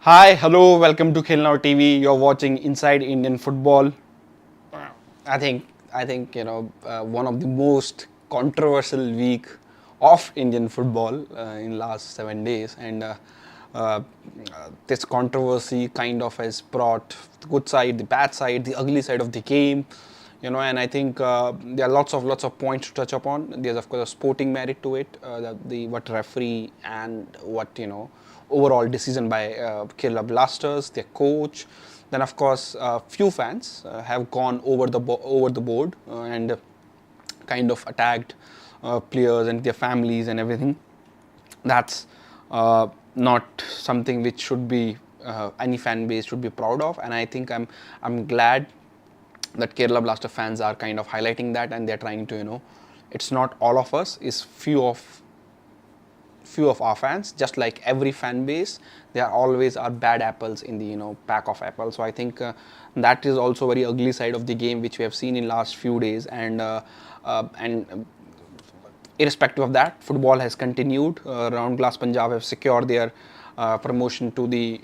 Hi, hello, welcome to KNTV. You're watching Inside Indian Football. I think one of the most controversial week of Indian football in last 7 days, and uh, this controversy kind of has brought the good side, the bad side, the ugly side of the game. And I think there are lots of points to touch upon. There's of course a sporting merit to it, the what referee and what overall decision by Kerala Blasters, their coach. Then of course few fans have gone over the board and kind of attacked players and their families and everything. That's not something which should be any fan base should be proud of, and I think I'm glad that Kerala Blaster fans are kind of highlighting that, and they're trying to it's not all of us, it's few of our fans. Just like every fan base, there always are bad apples in the pack of apples. So I think that is also very ugly side of the game which we have seen in last few days, and irrespective of that, football has continued. Round Glass Punjab have secured their promotion to the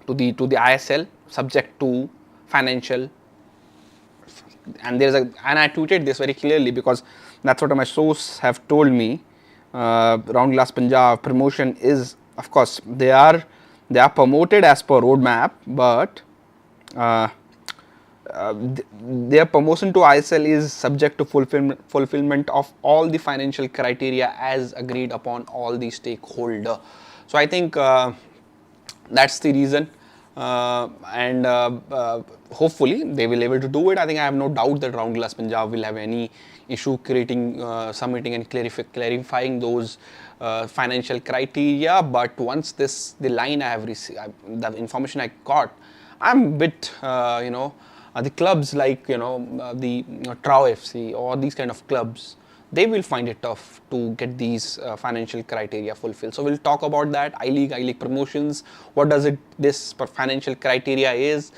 to the ISL, subject to financial. And I tweeted this very clearly because that's what my source have told me. Round Glass Punjab promotion is, of course, they are promoted as per roadmap, but uh, their promotion to ISL is subject to fulfillment of all the financial criteria as agreed upon all the stakeholder. So I think that's the reason, and hopefully they will able to do it. I think I have no doubt that Round Glass Punjab will have any issue creating, submitting and clarifying those financial criteria. But once the line I have received, the information I got, I'm a bit the clubs like the Trau FC or these kind of clubs, they will find it tough to get these financial criteria fulfilled. So we'll talk about that. I League promotions, what does this financial criteria is,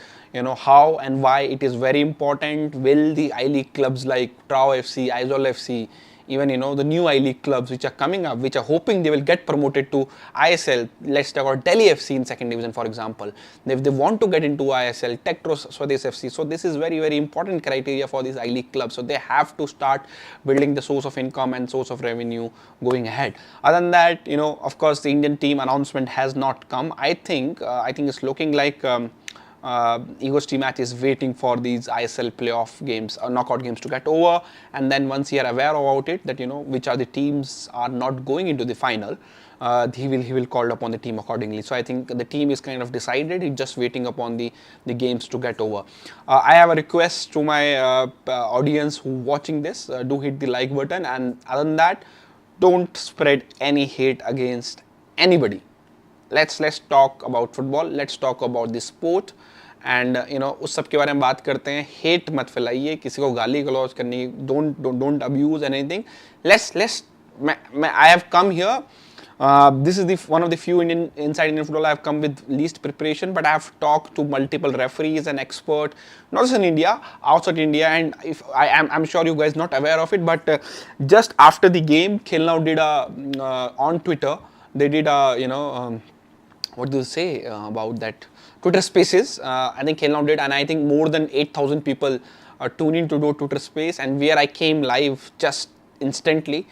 how and why it is very important. Will the I League clubs like Trau FC, ISL FC, even the new I League clubs which are coming up, which are hoping they will get promoted to ISL, let's talk about Delhi FC in second division, for example. If they want to get into ISL, Tectro Swadesh FC, so this is very, very important criteria for these I League clubs. So they have to start building the source of income and source of revenue going ahead. Other than that, of course, the Indian team announcement has not come. I think it's looking like Eagles team match is waiting for these ISL playoff games or knockout games to get over, and then once he are aware about it, that which are the teams are not going into the final, he will call upon the team accordingly. So I think the team is kind of decided. It's just waiting upon the games to get over. I have a request to my audience who watching this. Do hit the like button, and other than that, don't spread any hate against anybody. Let's talk about football. Let's talk about the sport. And उस सब के बारे में बात करते हैं. Hate मत फैलाइए, किसी को गाली गलौज करनी, don't abuse anything. Let's I have come here. This is one of the few inside Indian football I have come with least preparation, but I have talked to multiple referees and experts, not just in India, outside India, and if I'm sure you guys not aware of it, but just after the game, Khel Now did on Twitter, they did what do you say about that? Twitter Spaces. I think Khel Now did, and I think more than 8,000 people tuned in to do Twitter Space, and where I came live just instantly.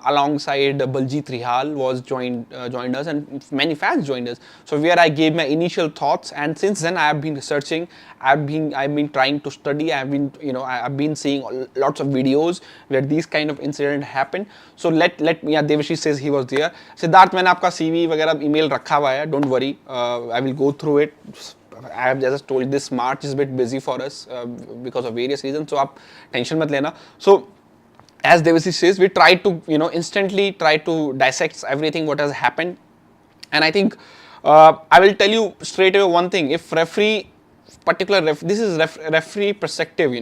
Alongside Baljit Rihal was joined us, and many fans joined us. So where I gave my initial thoughts, and since then I have been researching. I've been trying to study. I've been seeing lots of videos where these kind of incident happened. So let me. Yeah, Devashish says he was there. Siddharth, मैंने आपका CV वगैरह email रखा हुआ है. Don't worry. I will go through it. I have just told this March is a bit busy for us because of various reasons. So आप tension मत लेना. So as Devashish says, we try to instantly try to dissect everything what has happened, and I think I will tell you straight away one thing. If this is referee perspective,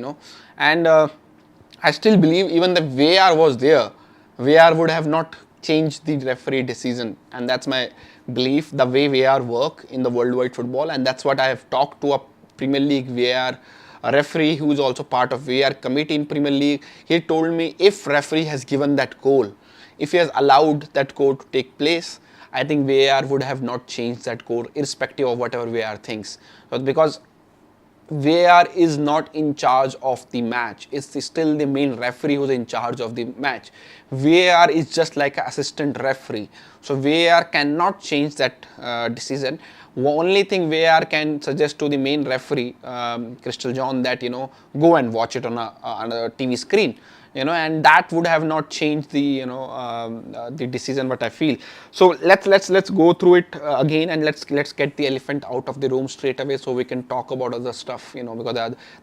and I still believe even the VAR was there, VAR would have not changed the referee decision, and that's my belief. The way VAR work in the worldwide football, and that's what I have talked to a Premier League VAR. A referee who is also part of VAR committee in Premier League, he told me if referee has given that goal, if he has allowed that goal to take place, I think VAR would have not changed that core, irrespective of whatever VAR thinks. But because VAR is not in charge of the match. It's still the main referee who's in charge of the match. VAR is just like an assistant referee. So VAR cannot change that decision. Only thing VAR can suggest to the main referee, Crystal John, that go and watch it on a TV screen. And that would have not changed the the decision, what I feel. So let's go through it again, and let's get the elephant out of the room straight away, so we can talk about other stuff, because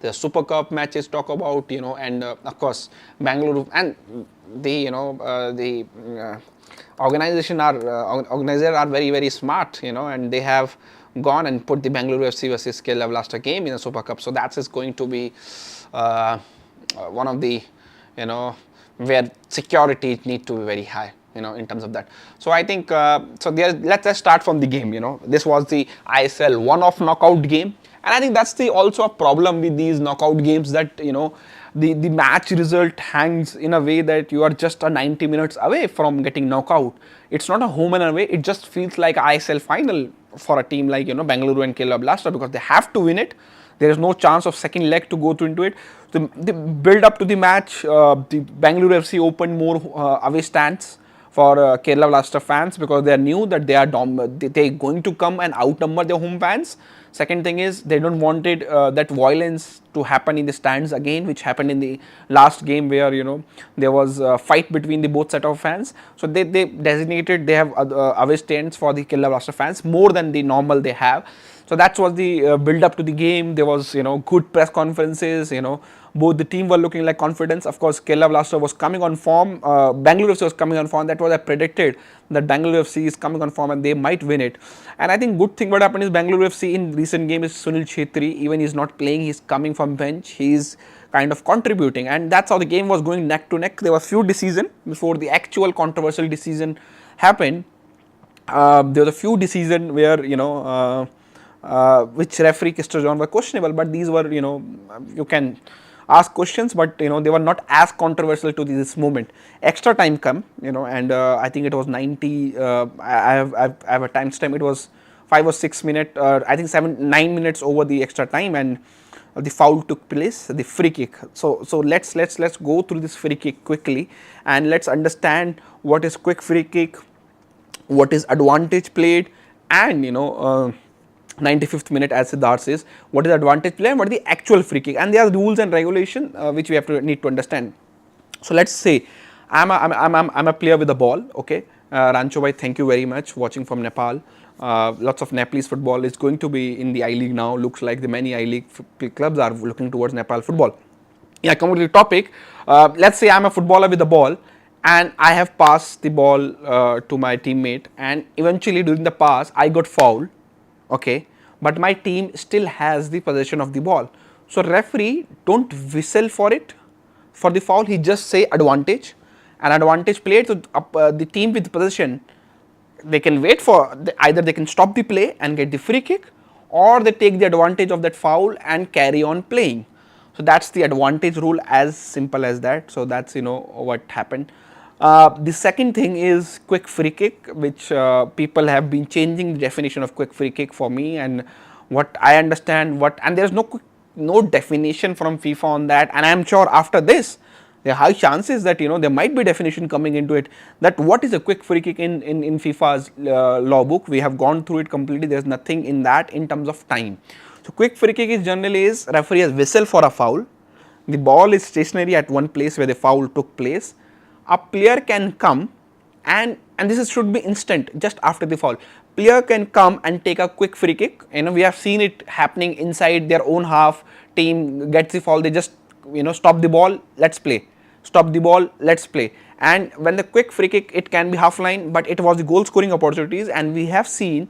there are Super Cup matches talk about, and of course Bangalore, and the the organizers are very, very smart, and they have gone and put the Bengaluru FC versus Kerala Blasters game in the Super Cup. So that is going to be one of the where security need to be very high, in terms of that. So I think, so let's start from the game. This was the ISL one-off knockout game, and I think that's also a problem with these knockout games, that the match result hangs in a way that you are just a 90 minutes away from getting knockout. It's not a home and away. It just feels like ISL final for a team like Bengaluru and Kerala Blasters, because they have to win it. There is no chance of second leg to go into it. The build up to the match, the Bengaluru FC opened more away stands for Kerala Blaster fans, because they knew that they're going to come and outnumber their home fans. Second thing is, they don't wanted that violence to happen in the stands again, which happened in the last game, where there was a fight between the both set of fans. So they they have away stands for the Kerala Blaster fans more than the normal they have. So that was the build up to the game. There was good press conferences. Both the team were looking like confidence. Of course, Kerala Blaster was coming on form. Bangalore FC was coming on form. That was I predicted, that Bangalore FC is coming on form and they might win it. And I think good thing what happened is, Bangalore FC in recent game is Sunil Chhetri. Even he's not playing, he's coming from bench. He's kind of contributing, and that's how the game was going neck to neck. There was few decisions before the actual controversial decision happened. There was a few decisions where which referee Crystal John were questionable, but these were you can ask questions, but they were not as controversial to this moment. Extra time come, and I think it was 90. I have a timestamp. It was 5 or 6 minutes. I think 9 minutes over the extra time, and the foul took place, the free kick. So let's go through this free kick quickly, and let's understand what is quick free kick, what is advantage played, and 95th minute, as Siddharth says, what is advantage play and what is the actual free kick, and there are rules and regulation which we have to need to understand. So let's say I'm a player with the ball. Okay, Rancho bhai, thank you very much, watching from Nepal. Lots of Nepalese football is going to be in the I League now. Looks like the many I League clubs are looking towards Nepal football. Yeah, coming to the topic, let's say I'm a footballer with the ball, and I have passed the ball to my teammate, and eventually during the pass I got fouled. Okay, but my team still has the possession of the ball. So referee don't whistle for it, for the foul. He just say advantage, and advantage played. So the team with possession, they can wait for either they can stop the play and get the free kick, or they take the advantage of that foul and carry on playing. So that's the advantage rule, as simple as that. So that's what happened. The second thing is quick free kick, which people have been changing the definition of quick free kick for me, and what I understand, and there's no definition from FIFA on that, and I'm sure after this there are high chances that there might be definition coming into it, that what is a quick free kick in FIFA's law book. We have gone through it completely. There's nothing in that in terms of time. So quick free kick is generally referee has whistle for a foul, the ball is stationary at one place where the foul took place. A player can come and this should be instant, just after the foul. Player can come and take a quick free kick. We have seen it happening inside their own half. Team gets the foul, they just stop the ball, let's play. Stop the ball, let's play. And when the quick free kick, it can be half line, but it was the goal scoring opportunities, and we have seen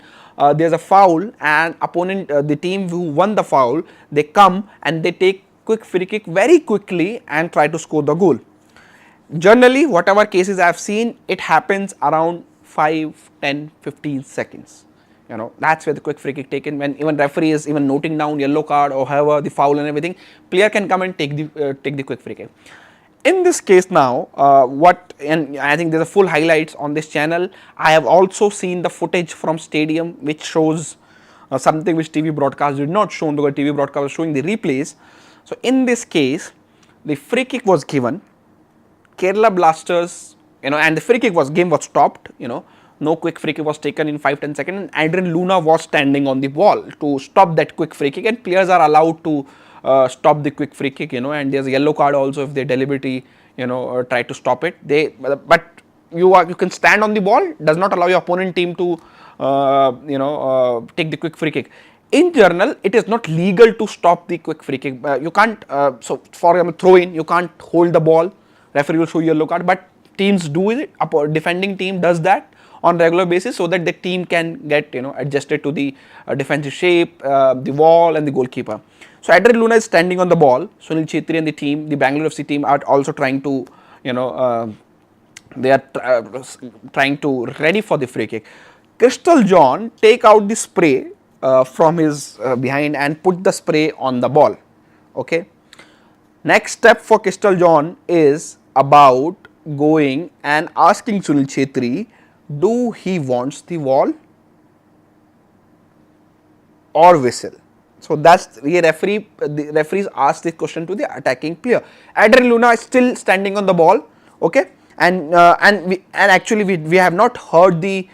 there's a foul, and opponent, the team who won the foul, they come and they take quick free kick very quickly and try to score the goal. Generally, whatever cases I have seen, it happens around 5, 10, 15 seconds. That's where the quick free kick taken, when even referee is even noting down yellow card or however the foul and everything, player can come and take the quick free kick. in this case now, and I think there's a full highlights on this channel. I have also seen the footage from stadium which shows something which TV broadcast did not show, because TV broadcast was showing the replays. So in this case, the free kick was given, Kerala Blasters, and the free kick game was stopped, no quick free kick was taken in 5-10 seconds, and Adrian Luna was standing on the wall to stop that quick free kick, and players are allowed to stop the quick free kick, and there's a yellow card also if they deliberately, try to stop it. But you can stand on the ball, does not allow your opponent team to, take the quick free kick. In general, it is not legal to stop the quick free kick. You can't, so for example, throw in, you can't hold the ball, referee will show you a yellow card, but teams do it, a defending team does that on regular basis so that the team can get, adjusted to the defensive shape, the wall and the goalkeeper. So Adrian Luna is standing on the ball, Sunil Chhetri and the team, the Bengaluru FC team are also trying to, they are trying to ready for the free kick. Crystal John take out the spray from his behind and put the spray on the ball. Okay. Next step for Crystal John is about going and asking Sunil Chhetri, do he wants the wall or whistle? So that's the referees ask this question to the attacking player. Adrian Luna is still standing on the ball, okay, and actually we have not heard the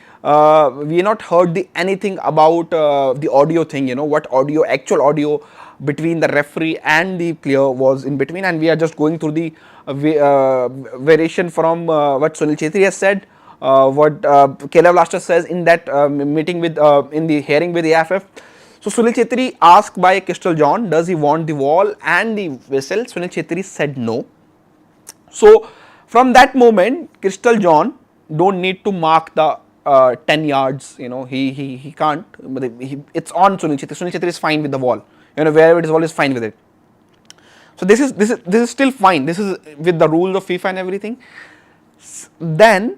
anything about the audio thing, what actual audio between the referee and the player was in between, and we are just going through the variation from what Sunil Chhetri has said, what Kerala Blasters says in that meeting with in the hearing with AFF. So Sunil Chhetri asked by Crystal John, does he want the wall and the whistle? Sunil Chhetri said no. So from that moment, Crystal John don't need to mark the 10 yards, he can't, but it's on Sunil Chhetri. Sunil Chhetri is fine with the wall, wherever it is, wall is fine with it. So this is still fine. This is with the rules of FIFA and everything. Then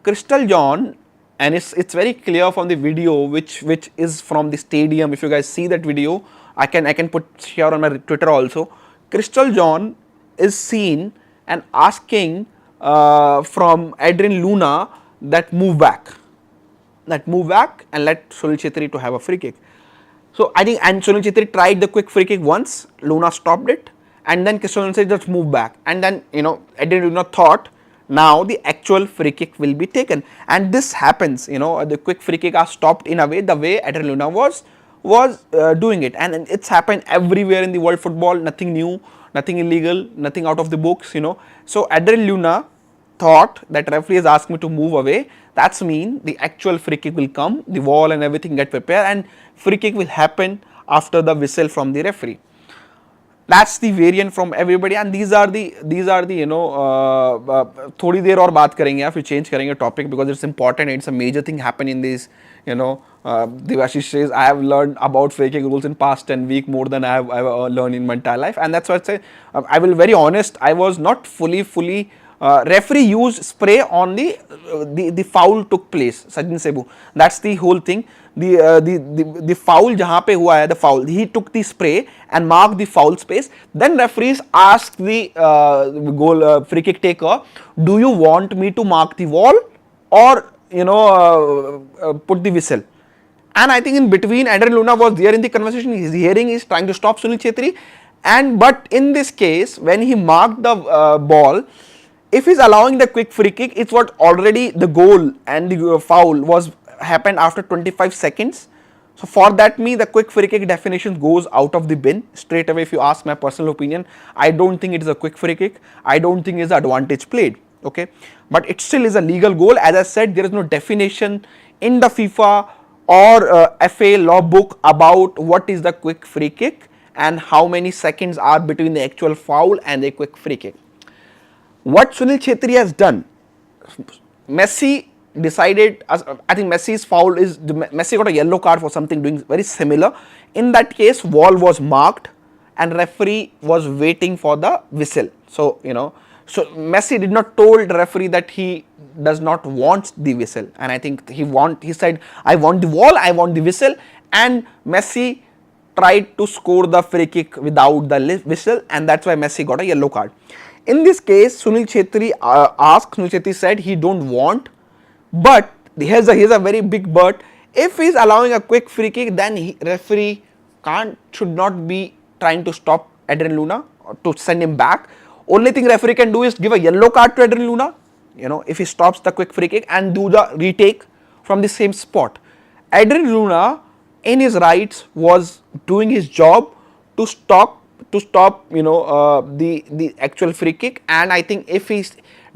Crystal John, and it's very clear from the video which is from the stadium. If you guys see that video, I can put here on my Twitter also. Crystal John is seen and asking from Adrian Luna that move back and let Sunil Chhetri to have a free kick. So I think, and Sunil Chhetri tried the quick free kick once, Luna stopped it, and then Crystal John said just move back, and then Adrian Luna thought now the actual free kick will be taken, and this happens, the quick free kick are stopped in a way, the way Adrian Luna was doing it, and it's happened everywhere in the world football, nothing new, nothing illegal, nothing out of the books, So Adrian Luna thought that referee has asked me to move away, that's mean the actual free kick will come, the wall and everything get prepared, and free kick will happen after the whistle from the referee. That's the variant from everybody, and these are the थोड़ी देर और बात करेंगे या फिर change करेंगे topic because it's important, it's a major thing happen in this, Devashish says I have learned about free kick rules in past 10 weeks more than I have learned in my entire life, and that's why I say I will very honest, I was not fully referee used spray on the foul took place, Sajin Sebu, that's the whole thing. The foul jahan pe hua hai, the foul, he took the spray and marked the foul space, then referees asked the goal free kick taker, do you want me to mark the wall or put the whistle? And I think in between Adrian Luna was there in the conversation, his hearing is trying to stop Sunil Chhetri, but in this case when he marked the ball, if he's allowing the quick free kick, it's what already the goal and the foul was happened after 25 seconds. So for that the quick free kick definition goes out of the bin straight away. If you ask my personal opinion, I don't think it is a quick free kick, I don't think it's advantage played, okay, but it still is a legal goal. As I said, there is no definition in the FIFA or FA law book about what is the quick free kick and how many seconds are between the actual foul and the quick free kick. What Sunil Chhetri has done, Messi decided, I think Messi's foul is, Messi got a yellow card for something doing very similar. In that case, wall was marked and referee was waiting for the whistle. So, so Messi did not told the referee that he does not want the whistle, and I think he said, I want the wall, I want the whistle, and Messi tried to score the free kick without the whistle, and that's why Messi got a yellow card. In this case, Sunil Chhetri said he don't want, but here's a very big but. If he's allowing a quick free kick, then referee should not be trying to stop Adrian Luna or to send him back. Only thing referee can do is give a yellow card to Adrian Luna, if he stops the quick free kick and do the retake from the same spot. Adrian Luna, in his rights, was doing his job to stop the actual free kick, and I think if he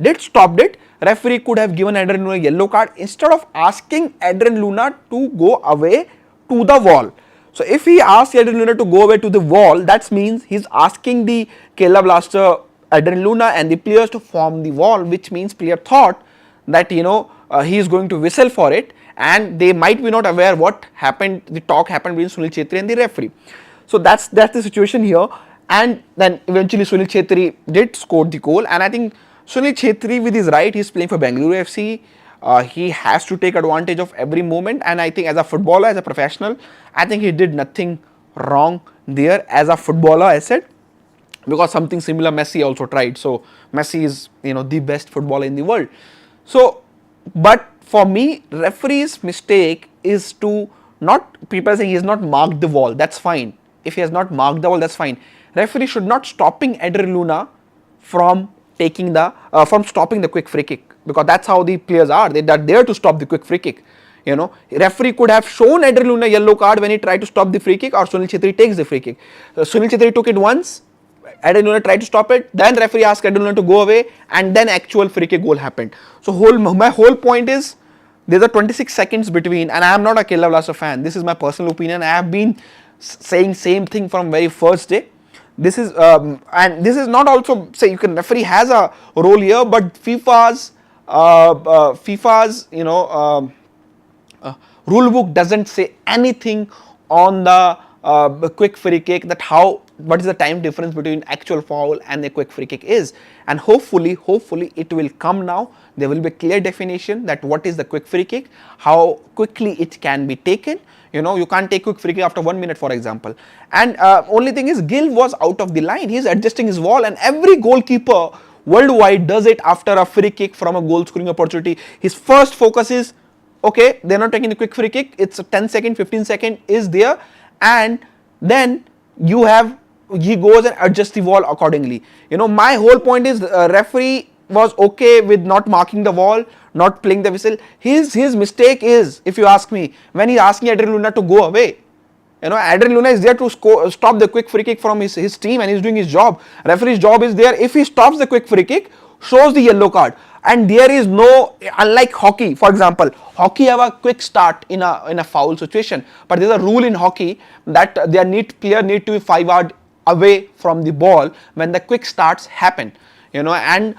did stopped it, referee could have given Adrian Luna a yellow card instead of asking Adrian Luna to go away to the wall. So if he asks Adrian Luna to go away to the wall, that means he's asking the Kerala Blaster Adrian Luna and the players to form the wall, which means player thought that he is going to whistle for it, and they might be not aware what happened. The talk happened between Sunil Chhetri and the referee. So that's the situation here, and then eventually Sunil Chhetri did score the goal, and I think Sunil Chhetri, with his right, he's playing for Bengaluru FC. He has to take advantage of every moment, and I think as a footballer, as a professional, I think he did nothing wrong there as a footballer, I said, because something similar Messi also tried. So Messi is the best footballer in the world. So, but for me, referee's mistake is to not, people saying he has not marked the wall, that's fine. If he has not marked the wall, that's fine. Referee should not stopping Adrian Luna from taking from stopping the quick free kick, because that's how the players are. They are there to stop the quick free kick. Referee could have shown Adrian Luna a yellow card when he tried to stop the free kick, or Sunil Chhetri takes the free kick. Sunil Chhetri took it once, Adrian Luna tried to stop it, then referee asked Adrian Luna to go away, and then actual free kick goal happened. So my whole point is, there's a 26 seconds between, and I am not a Kerala Blaster fan. This is my personal opinion. I have been saying same thing from very first day. This is and this is not also say referee has a role here, but FIFA's rule book doesn't say anything on the quick free kick, that what is the time difference between actual foul and the quick free kick is, and hopefully it will come now. There will be a clear definition that what is the quick free kick, how quickly it can be taken. You can't take quick free kick after 1 minute, for example. And only thing is, Gill was out of the line. He's adjusting his wall, and every goalkeeper worldwide does it after a free kick from a goal scoring opportunity. His first focus is, okay, they're not taking the quick free kick. It's a 10 second, 15 second is there, and then he goes and adjusts the wall accordingly. My whole point is, referee was okay with not marking the wall, not playing the whistle. His mistake is, if you ask me, when he's asking Adrian Luna to go away. Adrian Luna is there to stop the quick free kick from his team, and he's doing his job. Referee's job is there. If he stops the quick free kick, shows the yellow card. And there is no, unlike hockey, for example, hockey have a quick start in a foul situation, but there's a rule in hockey that player need to be 5 yards away from the ball when the quick starts happen. And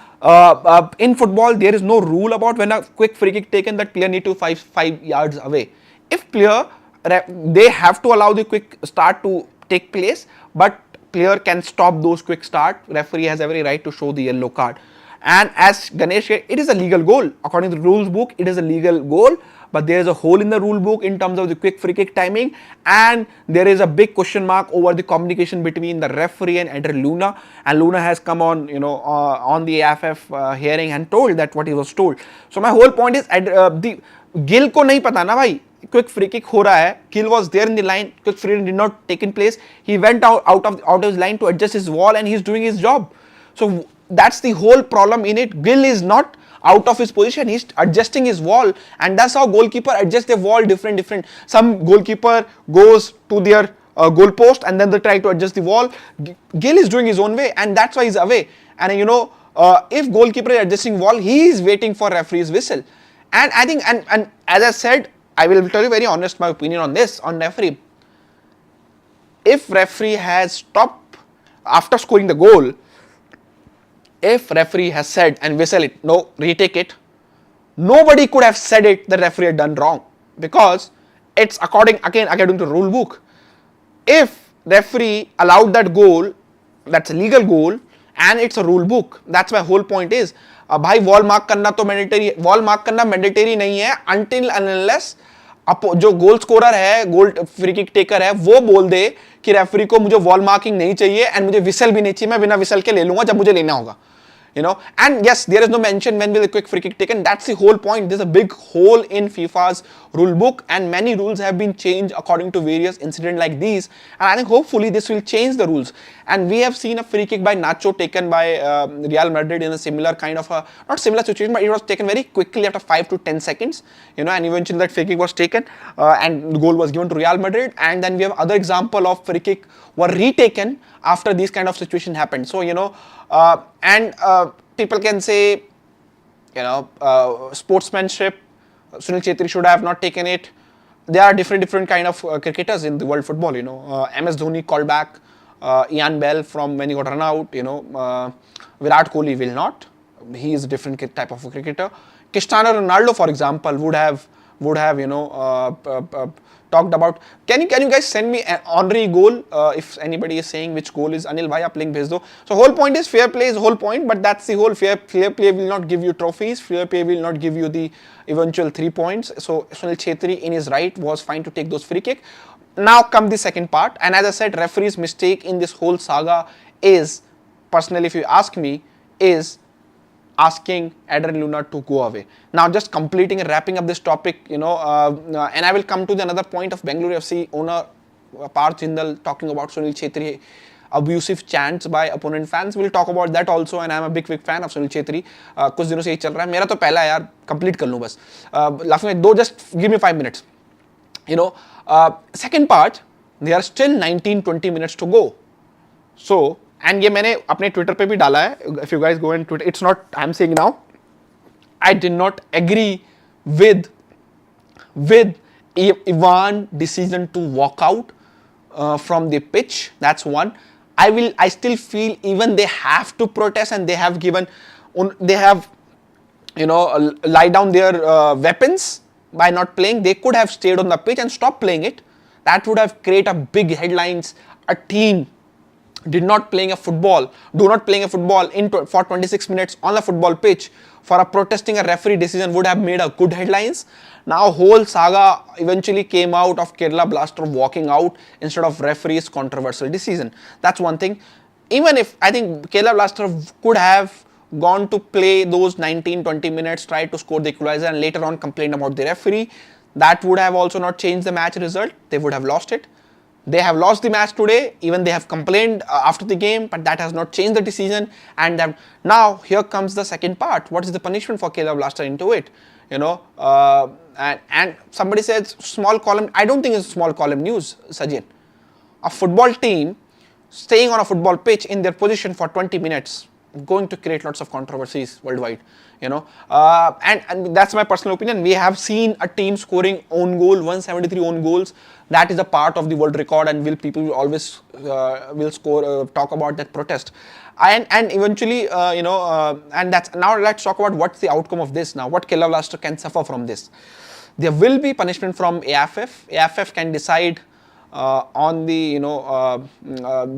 in football there is no rule about when a quick free kick taken that player need to 5 yards away. If they have to allow the quick start to take place, but player can stop those quick start. Referee has every right to show the yellow card. And as Ganesh said, it is a legal goal. According to the rules book, it is a legal goal, but there is a hole in the rule book in terms of the quick free kick timing, and there is a big question mark over the communication between the referee and Adrian Luna. And Luna has come on, on the AFF hearing and told that what he was told. So my whole point is, the Gill को नहीं पता ना भाई, quick free kick हो रहा है. Gill was there in the line. Quick free kick did not take in place. He went out of his line to adjust his wall, and he's doing his job. So that's the whole problem in it. Gill is not out of his position, he's adjusting his wall, and that's how goalkeeper adjust their wall different. Some goalkeeper goes to their goal post and then they try to adjust the wall. Gill is doing his own way, and that's why he's away. And if goalkeeper is adjusting wall, he is waiting for referee's whistle. And I think, and as I said, I will tell you very honest my opinion on this, on referee. If referee has stopped after scoring the goal, if referee has said and whistle it, no, retake it, nobody could have said it the referee had done wrong, because it's according to rule book. If referee allowed that goal, that's a legal goal and it's a rule book. That's my whole point is, भाई wall mark करना तो mandatory नहीं है until and unless जो goal scorer है, गोल free kick taker है, वो बोल दे कि रेफरी को मुझे वॉल मार्किंग नहीं चाहिए एंड मुझे विसल भी नहीं चाहिए, मैं बिना विसल के ले लूंगा जब मुझे लेना होगा. And yes, there is no mention when will a quick free kick taken. That's the whole point. There's a big hole in FIFA's rule book, and many rules have been changed according to various incidents like these. And I think hopefully this will change the rules. And we have seen a free kick by Nacho taken by Real Madrid in a similar kind of a, not similar situation, but it was taken very quickly after 5 to 10 seconds, and eventually that free kick was taken and the goal was given to Real Madrid. And then we have other example of free kick were retaken after these kind of situation happened. So, people can say, sportsmanship, Sunil Chhetri should have not taken it. There are different kind of cricketers in the world football, MS Dhoni called back, Ian Bell from when he got run out, Virat Kohli will not. He is a different type of a cricketer. Cristiano Ronaldo, for example, would have talked about. Can you guys send me an honorary goal if anybody is saying which goal is Anil bhai, aap link bhej do. So whole point is fair play is the whole point, but that's the whole fair play will not give you trophies. Fair play will not give you the eventual 3 points. So Sunil Chhetri in his right was fine to take those free kick. Now come the second part, and as I said, referee's mistake in this whole saga is, personally if you ask me, is asking Adrian Luna to go away. Now just completing and wrapping up this topic, and I will come to the another point of Bengaluru FC owner Parth Jindal talking about Sunil Chhetri abusive chants by opponent fans. We'll talk about that also, and I'm a big fan of Sunil Chhetri. कुछ दिनों से यही चल रहा है. मेरा तो पहला है यार, complete कर लूँ बस. Laughing at just give me 5 minutes. Second part, there are still 19-20 minutes to go. So, and ये मैंने अपने ट्विटर पे भी डाला है. If you guys go on Twitter, it's not I'm saying now. I did not agree with Ivan decision to walk out from the pitch. That's one. I still feel even they have to protest, and they have lie down their weapons by not playing. They could have stayed on the pitch and stopped playing it. That would have created a big headlines. A team do not playing a football for 26 minutes on the football pitch for a protesting a referee decision would have made a good headlines. Now whole saga eventually came out of Kerala Blaster walking out instead of referee's controversial decision. That's one thing. Even if I think Kerala Blaster could have gone to play those 19-20 minutes, tried to score the equalizer, and later on complained about the referee, that would have also not changed the match result. They would have lost it. They have lost the match today. Even they have complained after the game, but that has not changed the decision. And now here comes the second part. What is the punishment for Kerala Blaster into it? And somebody says small column. I don't think it's small column news, Sajin. A football team staying on a football pitch in their position for 20 minutes going to create lots of controversies worldwide, and that's my personal opinion. We have seen a team scoring own goal, 173 own goals. That is a part of the world record, and people will always will score talk about that protest, and eventually and that's now. Let's talk about what's the outcome of this now. What Kerala Blaster can suffer from this. There will be punishment from AFF. AFF can decide on the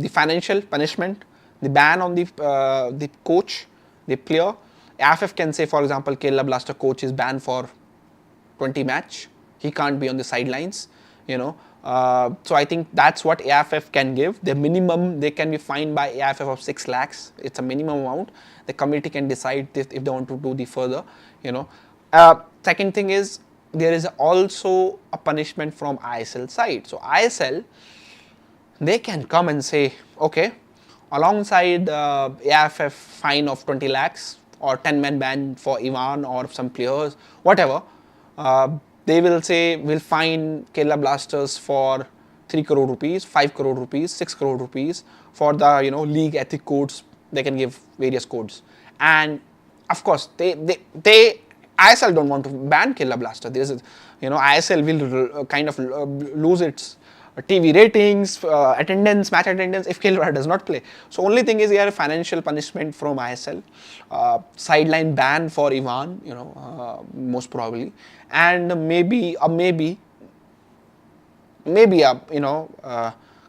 financial punishment, the ban on the coach, the player. AFF can say, for example, Kerala Blaster coach is banned for 20 match. He can't be on the sidelines, So I think that's what AFF can give. The minimum they can be fined by AFF of 6 lakhs. It's a minimum amount. The committee can decide if they want to do the further, Second thing is there is also a punishment from ISL side. So ISL, they can come and say, okay, alongside AFF fine of 20 lakhs or 10-man ban for Ivan or some players, whatever, they will say we'll fine Kerala Blasters for 3 crore rupees, 5 crore rupees, 6 crore rupees for the league ethic codes. They can give various codes, and of course they ISL don't want to ban Kerala Blaster. There is ISL will kind of lose its TV ratings, attendance, match attendance if Kerala does not play. So only thing is here financial punishment from ISL, sideline ban for Ivan, most probably, and maybe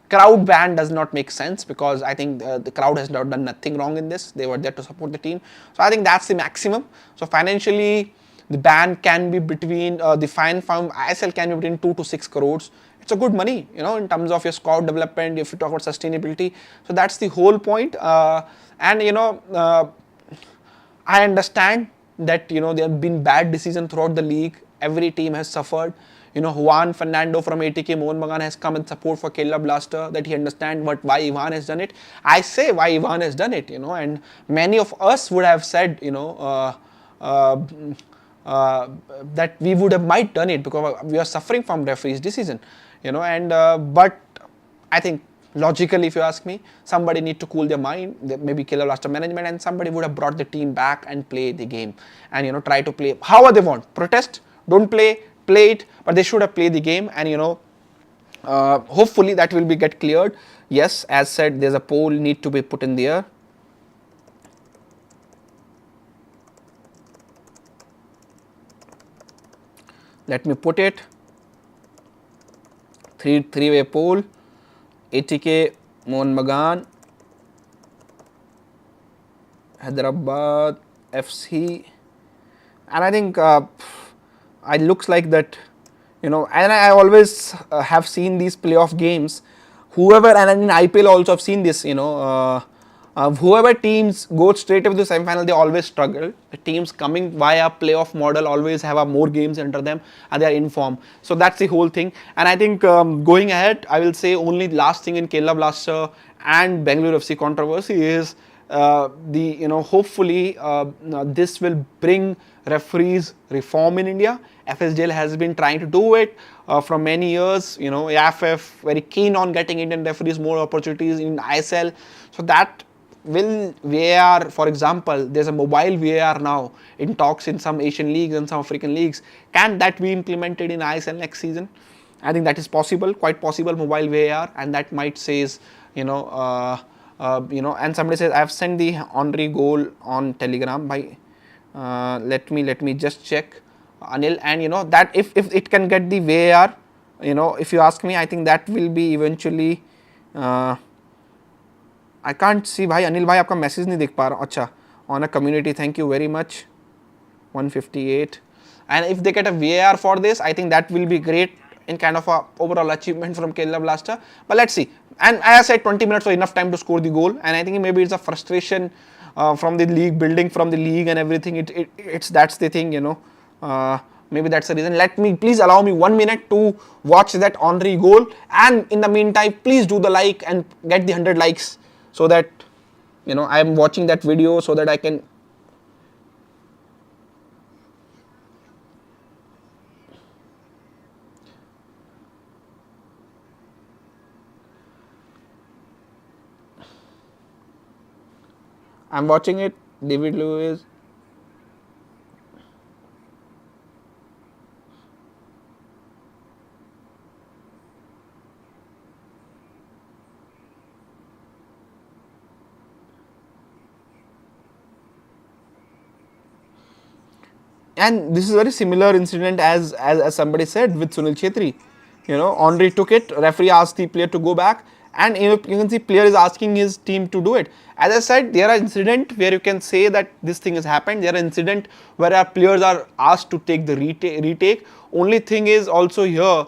crowd ban does not make sense because I think the crowd has not done nothing wrong in this. They were there to support the team. So I think that's the maximum. So financially, the ban can be between, the fine from ISL can be between 2 to 6 crores. It's a good money, in terms of your squad development, if you talk about sustainability. So that's the whole point. And I understand that there have been bad decisions throughout the league. Every team has suffered. Juan Fernando from ATK Mohun Bagan has come in support for Kerala Blaster, that he understands why Ivan has done it. I say why Ivan has done it, and many of us would have said, uh, that we would have might done it because we are suffering from referee's decision, and but I think logically, if you ask me, somebody need to cool their mind, maybe Kerala Blaster management, and somebody would have brought the team back and play the game and try to play however they want. Protest, don't play it, but they should have played the game, and hopefully that will be get cleared. Yes, as said, there's a poll need to be put in there. Let me put it. Three-way poll. ATK Mohun Bagan, Hyderabad FC, and I think it looks like that, and I always have seen these playoff games. Whoever, and in IPL also I've seen this, whoever teams go straight to the semi-final, they always struggle. The teams coming via playoff model always have more games under them and they are in form. So that's the whole thing. And I think going ahead, I will say only last thing in Kerala Blaster and Bengaluru FC controversy is hopefully this will bring referees reform in India. FSDL has been trying to do it from many years. AFF very keen on getting Indian referees more opportunities in ISL. So that will VAR, for example, there's a mobile VAR now in talks in some Asian leagues and some African leagues. Can that be implemented in ISL next season? I think that is possible, quite possible, mobile VAR, and that might says, and somebody says, I've sent the honorary goal on Telegram by, let me just check, Anil, and that if it can get the VAR, if you ask me, I think that will be eventually, I can't see, भाई अनिल भाई आपका message नहीं देख पा रहा हूँ. अच्छा, on a community, thank you very much. 158, and if they get a VAR for this, I think that will be great in kind of a overall achievement from Kerala Blaster. But let's see. And as I said, 20 minutes was enough time to score the goal, and I think maybe it's a frustration from the league, building from the league and everything. It's that's the thing, maybe that's the reason. Please allow me 1 minute to watch that honorary goal, and in the meantime, please do the like and get the 100 likes. So that I am watching that video so that I can. I'm watching it. David Lewis. And this is a very similar incident as somebody said with Sunil Chetri. Henry took it, referee asked the player to go back, and you can see player is asking his team to do it. As I said, there are incidents where you can say that this thing has happened. There are incidents where our players are asked to take the retake. Only thing is also here,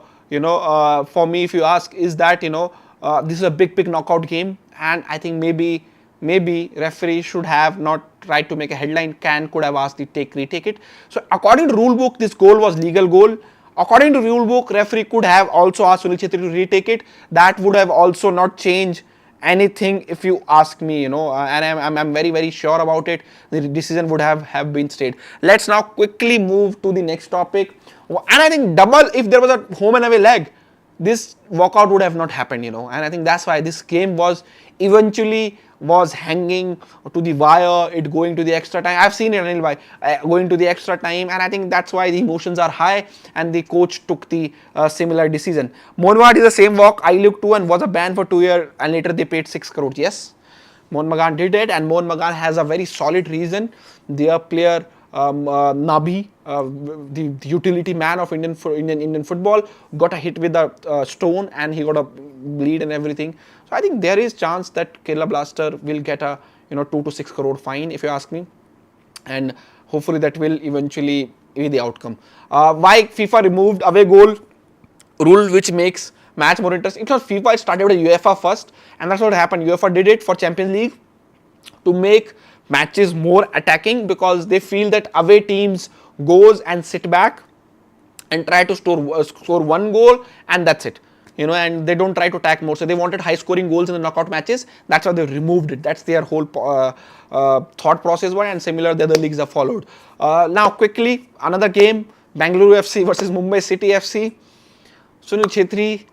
for me, if you ask, is that this is a big knockout game, and I think maybe referee should have not tried to make a headline. Could have asked the retake it. So according to rule book, this goal was legal goal. According to rule book, referee could have also asked Sunil Chetri to retake it. That would have also not changed anything if you ask me, and I'm very sure about it. The decision would have been stayed. Let's now quickly move to the next topic. And I think double, if there was a home and away leg, this walkout would have not happened, and I think that's why this game was eventually hanging to the wire, it going to the extra time. I've seen it, Anil bhai, going to the extra time, and I think that's why the emotions are high and the coach took the similar decision. Mohun is the same walk, I looked to and was a ban for 2 years, and later they paid 6 crores. Yes, Mohun Bagan did it, and Mohun Bagan has a very solid reason. Their player Nabi, the utility man of Indian football, got a hit with a stone and he got a bleed and everything. So I think there is chance that Kerala Blaster will get a 2 to 6 crore fine, if you ask me, and hopefully that will eventually be the outcome. Why FIFA removed away goal rule, which makes match more interesting? It was FIFA, it started with UEFA first, and that's what happened. UEFA did it for Champions League to make matches more attacking because they feel that away teams goes and sit back and try to score one goal and that's it, and they don't try to attack more. So they wanted high scoring goals in the knockout matches. That's why they removed it. That's their whole thought process was, and similar the other leagues have followed. Now quickly, another game, Bengaluru FC versus Mumbai City FC. Sunil Chhetri,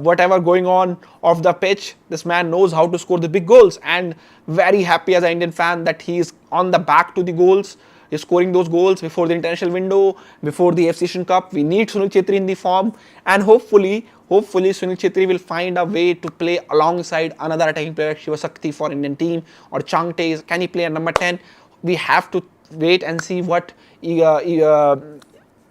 whatever going on off the pitch, this man knows how to score the big goals, and very happy as an Indian fan that he is on the back to the goals. He's scoring those goals before the international window, before the FC Asian Cup. We need Sunil Chhetri in the form, and hopefully Sunil Chhetri will find a way to play alongside another attacking player like Shiva Shakti for Indian team, or Changte. Can he play at number 10? We have to wait and see what Igor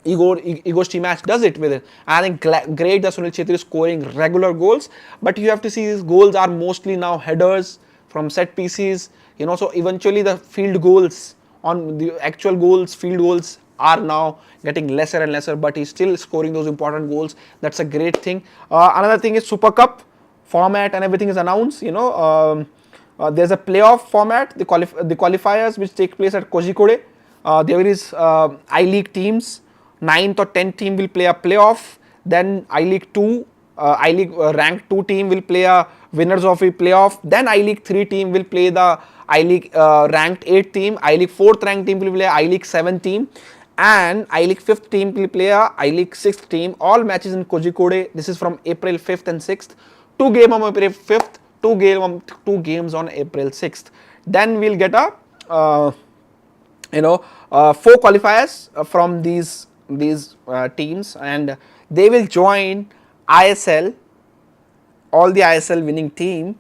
Stimac does it with it. I think great that Sunil Chhetri is scoring regular goals, but you have to see these goals are mostly now headers from set pieces, so eventually the field goals on the actual goals, field goals are now getting lesser and lesser, but he's still scoring those important goals. That's a great thing. Another thing is Super Cup format and everything is announced, there's a playoff format, the qualifiers which take place at Kozhikode. There is I-League teams. 9th or 10th team will play a playoff. Then I-League 2, I-League ranked 2 team will play a winners of a playoff. Then I-League 3 team will play the I-League ranked 8 team. I-League 4th ranked team will play a I-League 7 team. And I-League 5th team will play a I-League 6th team. All matches in Kozhikode. This is from April 5th and 6th. 2 games on April 5th, 2 games on April 6th. Then we'll get a 4 qualifiers from these teams, and they will join ISL, all the ISL winning team,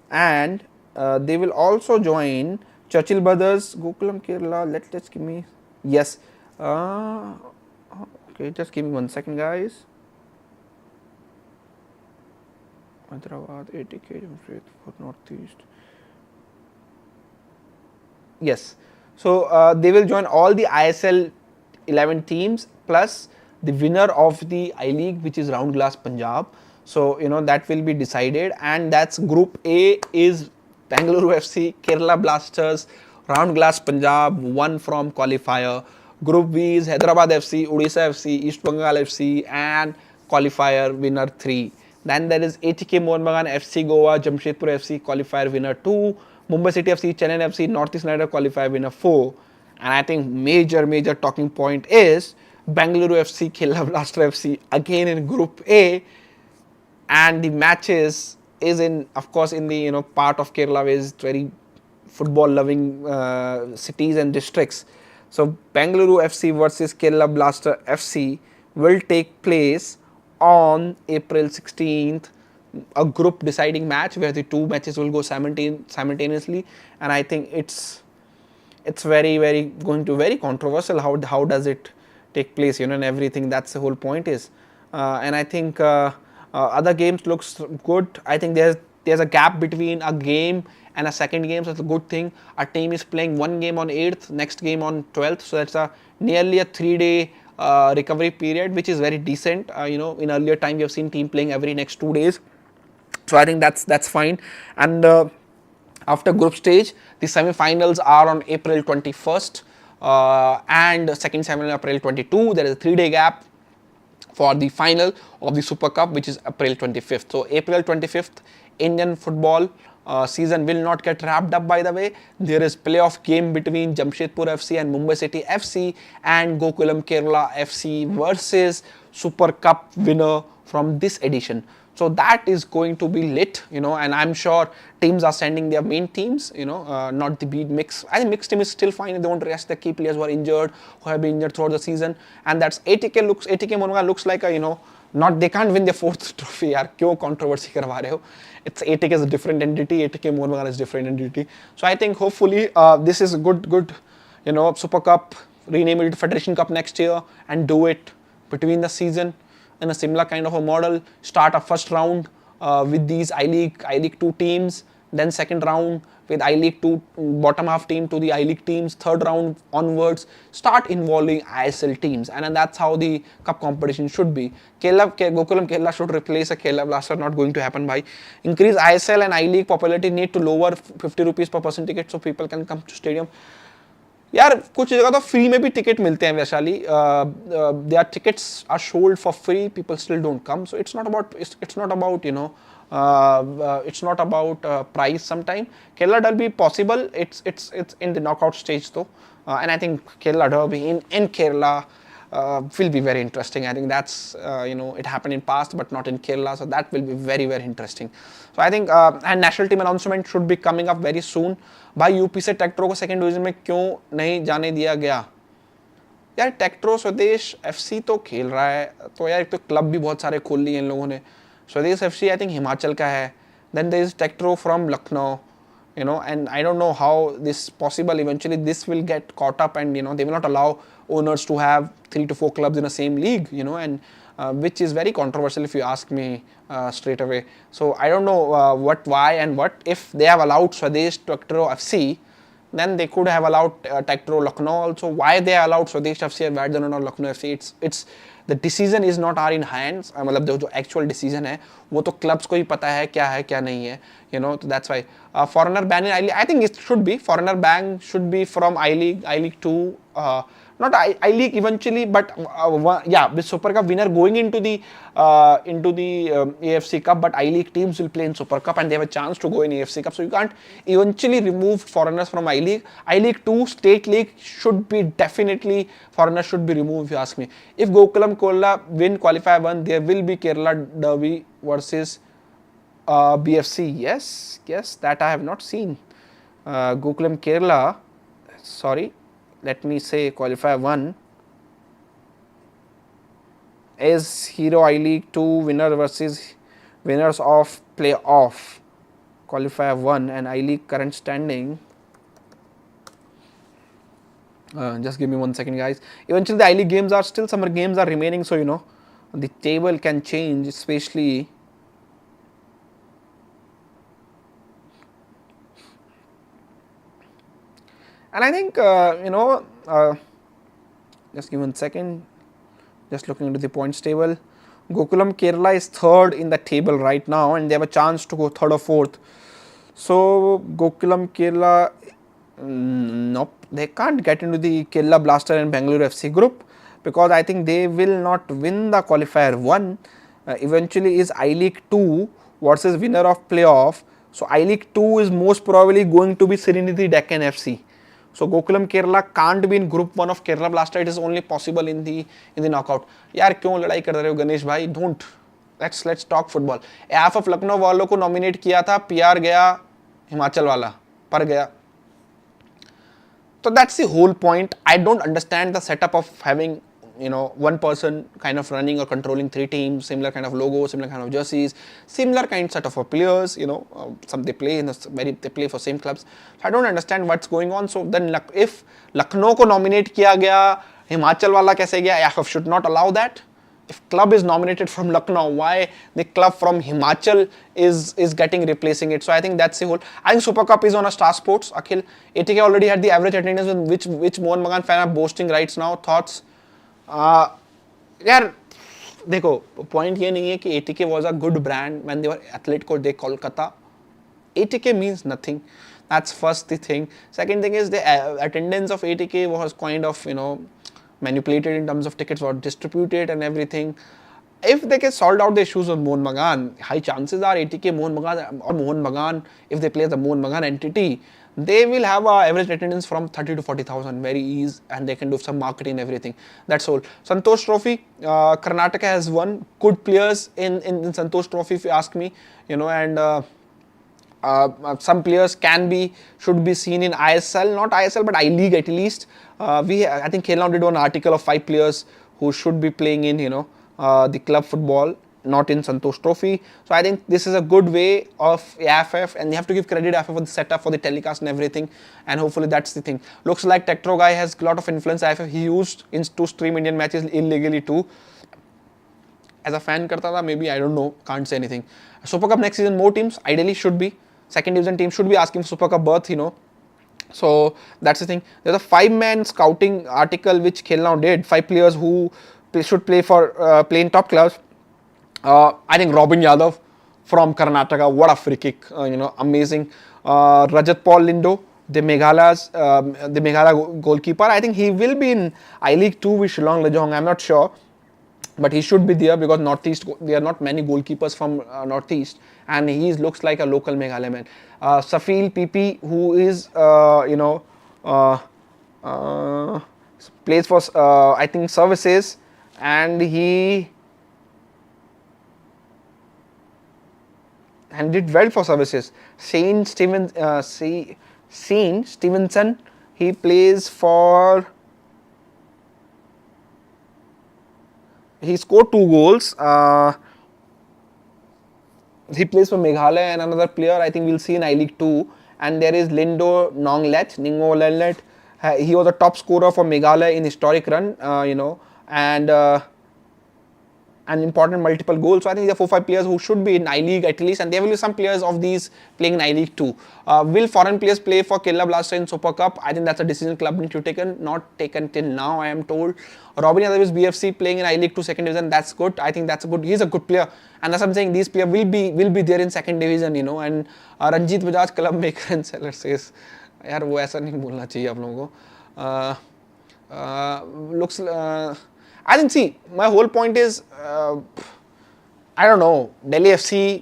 and they will also join Churchill Brothers, Gokulam Kerala. Let's give me, yes, okay, just give me 1 second, guys. Hyderabad, 80k for Northeast. Yes, so they will join all the ISL 11 teams plus the winner of the I-League, which is Round Glass Punjab. So that will be decided, and that's Group A is Bengaluru FC, Kerala Blasters, Round Glass Punjab, 1 from qualifier. Group B is Hyderabad FC, Odisha FC, East Bengal FC, and qualifier winner 3. Then there is ATK Mohun Bagan, FC Goa, Jamshedpur FC, qualifier winner 2, Mumbai City FC, Chennai FC, Northeast United qualifier winner 4. And I think major talking point is Bengaluru FC, Kerala Blaster FC again in Group A, and the matches is in, of course, in the part of Kerala is very football loving cities and districts. So Bengaluru FC versus Kerala Blaster FC will take place on April 16th, a group deciding match where the 2 matches will go simultaneously, and I think it's very going to very controversial. How does it take place, and everything. That's the whole point is, and I think other games looks good. I think there's a gap between a game and a second game, so it's a good thing. A team is playing 1 game on 8th, next game on 12th, so that's nearly a 3-day recovery period, which is very decent. In earlier time we have seen team playing every next 2 days, so I think that's fine. And after group stage, the semi-finals are on April 21st and second semi on April 22. There is a 3-day gap for the final of the Super Cup, which is April 25th. So April 25th, Indian football season will not get wrapped up, by the way. There is playoff game between Jamshedpur FC and Mumbai City FC and Gokulam Kerala FC versus Super Cup winner from this edition. So that is going to be lit, and I'm sure teams are sending their main teams, not the beat mix. I think mixed team is still fine if they want to rest the key players who are injured, who have been injured throughout the season. And that's ATK Mohun looks like a, not, they can't win their 4th trophy. Yaar, kyo controversy karwa rahe ho? It's ATK is a different entity, ATK Mohun is a different entity. So I think hopefully this is a good, Super Cup, rename it Federation Cup next year and do it between the season in a similar kind of a model. Start a first round with these I-League 2 teams, then second round with I-League 2 bottom half team to the I-League teams, third round onwards start involving ISL teams, and that's how the cup competition should be. Gokulam Kerala should replace a Kerala Blaster, not going to happen. By increase ISL and I-League popularity, need to lower 50 rupees per person ticket so people can come to stadium. यार कुछ जगह तो free में भी ticket मिलते हैं Vaishali, there tickets are sold for free, people still don't come, so it's not about you know it's not about price sometime. Kerala derby possible, it's in the knockout stage though, and I think Kerala derby in Kerala will be very interesting. I think that's it happened in past but not in Kerala, so that will be very very interesting. So I think and national team announcement should be coming up very soon. भाई UP से टेक्ट्रो को second division में क्यों नहीं जाने दिया गया? यार टेक्ट्रो स्वदेश एफसी तो खेल रहा है, तो यार एक तो क्लब भी बहुत सारे खोल लिए इन लोगों ने. स्वदेश एफसी आई थिंक हिमाचल का है, then there is Tektro from Lucknow, and I don't know how this possible. Eventually this will get caught up, and they will not allow owners to have 3 to 4 clubs in the same league, and which is very controversial if you ask me straight away. So I don't know why and what. If they have allowed Swadesh Tektro FC, then they could have allowed Tektro Lucknow also. Why they allowed Swadesh FC and why they not Lucknow FC? It's the decision is not our in hands. मतलब जो actual decision है वो तो clubs को ही पता है क्या नहीं है, so that's why foreigner ban in I-League, I think it should be foreigner ban should be from I-League 2, not I-League eventually, but with Super Cup winner going into the AFC Cup, but I-League teams will play in Super Cup and they have a chance to go in AFC Cup, so you can't eventually remove foreigners from I-League. I-League 2 state league should be definitely, foreigners should be removed if you ask me. If Gokulam Kerala win qualifier 1, there will be Kerala derby versus BFC. Yes, that I have not seen. Gokulam Kerala, sorry, let me say qualifier 1 is Hero I-League 2 winner versus winners of playoff. Qualifier 1 and I-League current standing. Just give me 1 second, guys. Eventually the I-League games are still, summer games are remaining, so the table can change, especially and I think just give me 1 second, just looking into the points table. Gokulam Kerala is third in the table right now and they have a chance to go third or fourth. So Gokulam Kerala, nope, they can't get into the Kerala Blaster and Bengaluru FC group because I think they will not win the qualifier 1. Eventually is I-League 2 versus winner of playoff. So I-League 2 is most probably going to be Serenity Deccan FC. So Gokulam Kerala can't be in group 1 of Kerala Blaster. It is only possible in the knockout. यार क्यों लड़ाई कर रहे हो गणेश भाई? Don't. Let's talk football. AF of Lucknow वालों को nominate किया था, PR गया हिमाचल वाला, पर गया. So that's the whole point. I don't understand the setup of having one person kind of running or controlling 3 teams, similar kind of logo, similar kind of jerseys, similar kind set of players, some they play they play for same clubs. So I don't understand what's going on. So then if Lucknow ko nominate kiya gaya, Himachal wala kaise gaya? AFF should not allow that. If club is nominated from Lucknow, why the club from Himachal is getting replacing it? So I think that's the whole. I think Super Cup is on a Star Sports. Akhil, ATK already had the average attendance, which Mohan Bagan fan are boasting right now. Thoughts? यार देखो, point ये नहीं है कि ATK was a good brand when they were Atletico de Kolkata. ATK means nothing. That's first the thing. Second thing is the attendance of ATK was kind of manipulated in terms of tickets were distributed and everything. If they can solve out the issues on Mohan Bagan, high chances are ATK, Mohan Bagan, if they play the Mohan Bagan entity, they will have a average attendance from 30 to 40,000 very easy, and they can do some marketing and everything. That's all. Santosh Trophy, Karnataka has won. Good players in Santosh Trophy, if you ask me, and some players should be seen in ISL, not ISL, but I-League at least. I think Kerala did one article of 5 players who should be playing in, the club football, not in Santosh Trophy. So I think this is a good way of AFF, and you have to give credit AFF for the setup, for the telecast and everything, and hopefully that's the thing. Looks like Tektro guy has a lot of influence. AFF he used to stream Indian matches illegally too. As a fan karta tha, maybe, I don't know, can't say anything. Super Cup next season, more teams, ideally should be. second division team should be asking for Super Cup berth, So that's the thing. There's a 5-man scouting article which Khel Now did. 5 players who should play in top clubs. I think Robin Yadav from Karnataka, what a free kick, amazing. Rajat Paul Lindo, the Meghalaya goalkeeper. I think he will be in I League 2 with Shillong Lejong. I'm not sure, but he should be there because Northeast, there are not many goalkeepers from Northeast, and he looks like a local Meghalaya man. Safil PP, who is plays for I think services, and he did well for services. Shane Stevenson, he plays for. He scored 2 goals. He plays for Meghalaya, and another player I think we'll see in I League 2. And there is Ningo Lenglet. He was a top scorer for Meghalaya in historic run, and an important multiple goals. So I think there are 4-5 players who should be in I League at least, and there will be some players of these playing in I League 2. Will foreign players play for Kerala Blasters in Super Cup? I think that's a decision club need to take, not taken till now, I am told. Robin Yadav is BFC playing in I League 2 second division. That's good. I think that's good. He's a good player, and that's what I'm saying. These players will be there in second division, And Ranjit Bajaj, club maker and seller, says, यार वो ऐसा नहीं बोलना चाहिए आप लोगों को. Looks. I think, see, my whole point is, I don't know, Delhi FC,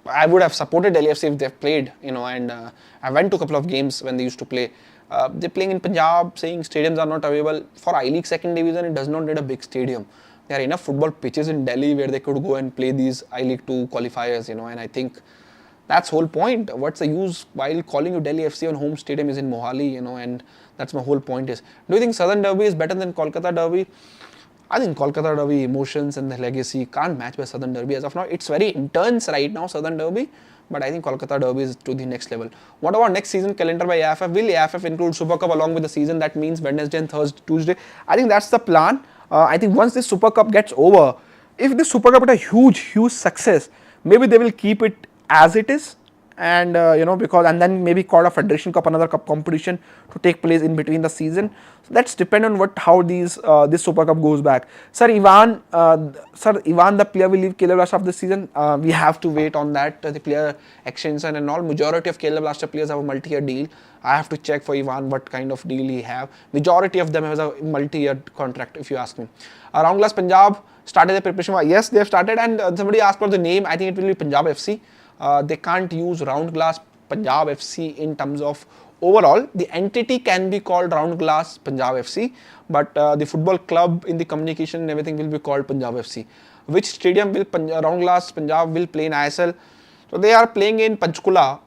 I would have supported Delhi FC if they've played, and I went to a couple of games when they used to play. They're playing in Punjab, saying stadiums are not available. For I League second division, it does not need a big stadium. There are enough football pitches in Delhi where they could go and play these I League 2 qualifiers, and I think that's the whole point. What's the use while calling you Delhi FC on home stadium is in Mohali, and that's my whole point is. Do you think Southern Derby is better than Kolkata Derby? I think Kolkata Derby emotions and the legacy can't match by Southern Derby as of now. It's very intense right now, Southern Derby, but I think Kolkata Derby is to the next level. What about next season calendar by AFF? Will AFF include Super Cup along with the season? That means Wednesday and Tuesday. I think that's the plan. I think once this Super Cup gets over, if this Super Cup is a huge success, maybe they will keep it as it is, and and then maybe call a Federation Cup, another cup competition to take place in between the season. So that's depend on how this Super Cup goes back. Sir Ivan, the player will leave Kerala Blasters after this season. We have to wait on that. The player extension and all. Majority of Kerala Blasters players have a multi-year deal. I have to check for Ivan what kind of deal he have. Majority of them has a multi-year contract, if you ask me. Round Glass Punjab started the preparation. Yes, they have started, and somebody asked for the name. I think it will be Punjab FC. They can't use Round Glass Punjab FC in terms of overall. The entity can be called Round Glass Punjab FC, but the football club in the communication and everything will be called Punjab FC. Which stadium will Round Glass Punjab will play in ISL? So they are playing in Panchkula,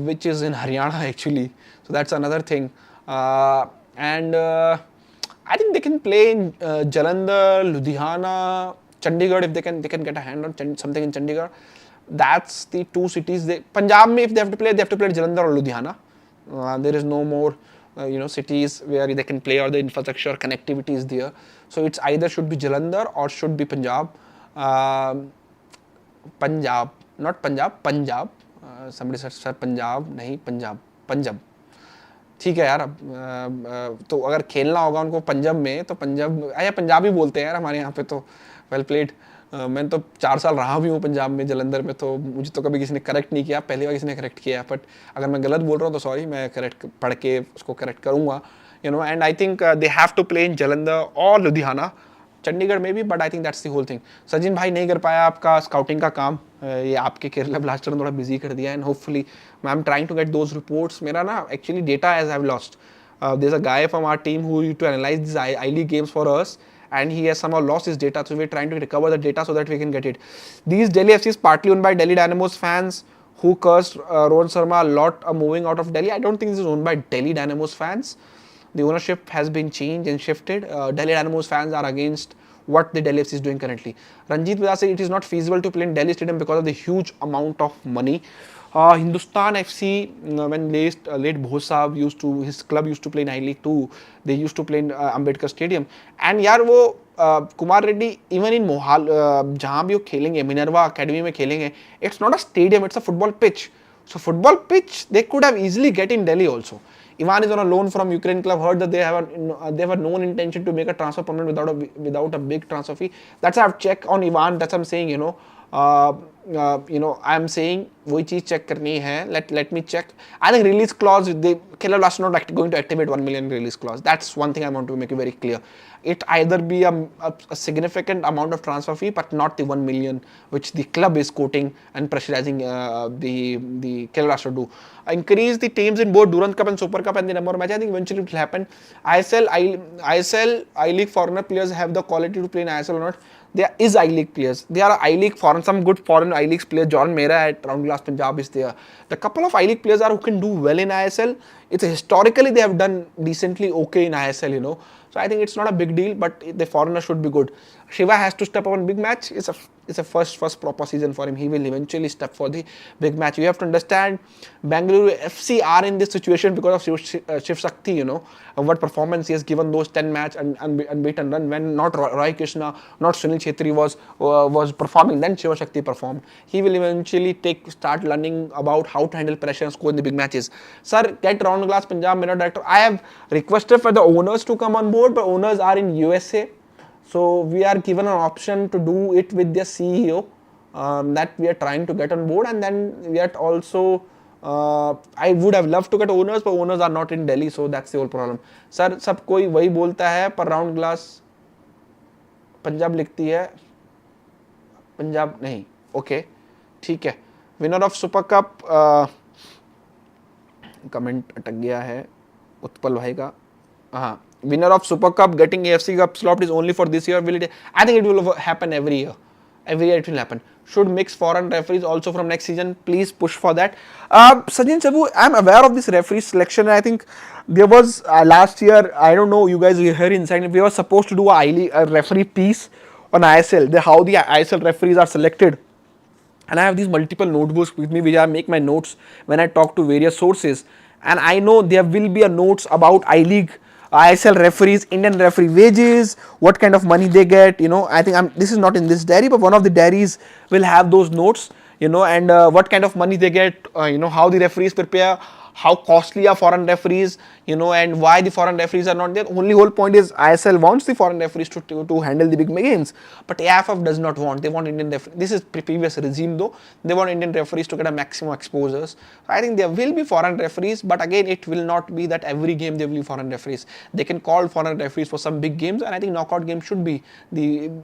which is in Haryana actually. So that's another thing. And I think they can play in Jalandhar, Ludhiana, Chandigarh if they can get a hand on something in Chandigarh. That's the 2 cities. Punjab, if they have to play Jalandhar or Ludhiana. There is no more, cities where they can play, or the infrastructure connectivity is there. So it's either should be Jalandhar or should be Punjab. Punjab, not Punjab, Punjab. Somebody said Punjab, nahi Punjab. ठीक है यार, तो अगर खेलना होगा उनको पंजाब में तो पंजाबी बोलते हैं यार हमारे यहाँ पे तो. Well played. मैं तो 4 साल रहा भी हूँ पंजाब में, जलंधर में, तो मुझे तो कभी किसी ने करेक्ट नहीं किया. पहली बार किसी ने करेक्ट किया, बट अगर मैं गलत बोल रहा हूँ तो सॉरी, मैं करेक्ट पढ़ के उसको करेक्ट करूँगा. And I think they have to play in Jalandhar और लुधियाना, चंडीगढ़ में भी, but I think that's the whole thing. Sachin भाई नहीं कर पाया आपका स्काउटिंग का काम, ये आपके केरला ब्लास्टर ने थोड़ा बिजी कर दिया, and hopefully I am trying to get those reports. मेरा ना actually data as I have lost. There is a guy from our team who used to analyse this I league games for us, and he has somehow lost his data, so we're trying to recover the data so that we can get it. These Delhi FC is partly owned by Delhi Dynamos fans who cursed Rohan Sharma a lot moving out of Delhi. I don't think this is owned by Delhi Dynamos fans. The ownership has been changed and shifted. Delhi Dynamos fans are against what the Delhi FC is doing currently. Ranjit Bajaj said it is not feasible to play in Delhi Stadium because of the huge amount of money. Hindustan FC, when late Bose Saab his club used to play in I League 2, they used to play in Ambedkar Stadium. And यार वो Kumar Reddy even in मोहाल जहाँ भी वो खेलेंगे, Minerva academy में खेलेंगे, it's not a stadium, it's a football pitch. So football pitch, they could have easily get in Delhi also. Ivan is on a loan from Ukraine club. Heard that they have a known intention to make a transfer permanent without a big transfer fee. That's why I've checked on Ivan. That's what I'm saying. I'm saying वही चीज check करनी है. Let me check. I think release clause. Kerala Blasters not going to activate 1 million release clause. That's one thing I want to make it very clear. It either be a significant amount of transfer fee, but not the 1 million which the club is quoting and pressurizing the Kerala Blasters to do. Increase the teams in both Durand Cup and Super Cup and the number of matches. I think eventually it will happen. ISL, I-League foreigner players have the quality to play in ISL or not. There is I-League players. There are I-League foreign, some good foreign I-League players. John Mera at Round Glass Punjab is there. The couple of I-League players are who can do well in ISL. It's historically they have done decently okay in ISL, So I think it's not a big deal, but the foreigner should be good. Shiva has to step up on big match. It's a first proper season for him. He will eventually step for the big match. You have to understand, Bengaluru FC are in this situation because of Shiv Shakti, what performance he has given those 10 match and unbeaten run when not Roy Krishna, not Sunil Chhetri was performing. Then Shiva Shakti performed. He will eventually start learning about how to handle pressure and score in the big matches. Sir, get Round Glass Punjab, Mirror Director. I have requested for the owners to come on board, but owners are in USA. So we are given an option to do it with their CEO that we are trying to get on board, and then we are also I would have loved to get owners, but owners are not in Delhi, so that's the whole problem. Sir, सब कोई वही बोलता है पर round glass Punjab लिखती है, पंजाब नहीं. Okay ठीक है. Winner of super cup, comment अटक गया है उत्पल भाई का. हाँ, winner of Super Cup getting AFC Cup slot is only for this year. Will it? I think it will happen every year. Every year it will happen. Should mix foreign referees also from next season. Please push for that. Sajin Chabu, I'm aware of this referee selection. I think there was last year, I don't know, you guys were here inside, we were supposed to do a referee piece on ISL, how the ISL referees are selected. And I have these multiple notebooks with me which I make my notes when I talk to various sources. And I know there will be a notes about I-League, ISL referees, Indian referee wages, what kind of money they get, I think this is not in this diary, but one of the diaries will have those notes, and what kind of money they get, how the referees prepare, how costly are foreign referees, and why the foreign referees are not there. Only whole point is ISL wants the foreign referees to handle the big games, but AFF does not want. They want Indian referees. This is previous regime though. They want Indian referees to get a maximum exposures. So I think there will be foreign referees, but again, it will not be that every game there will be foreign referees. They can call foreign referees for some big games, and I think knockout games should be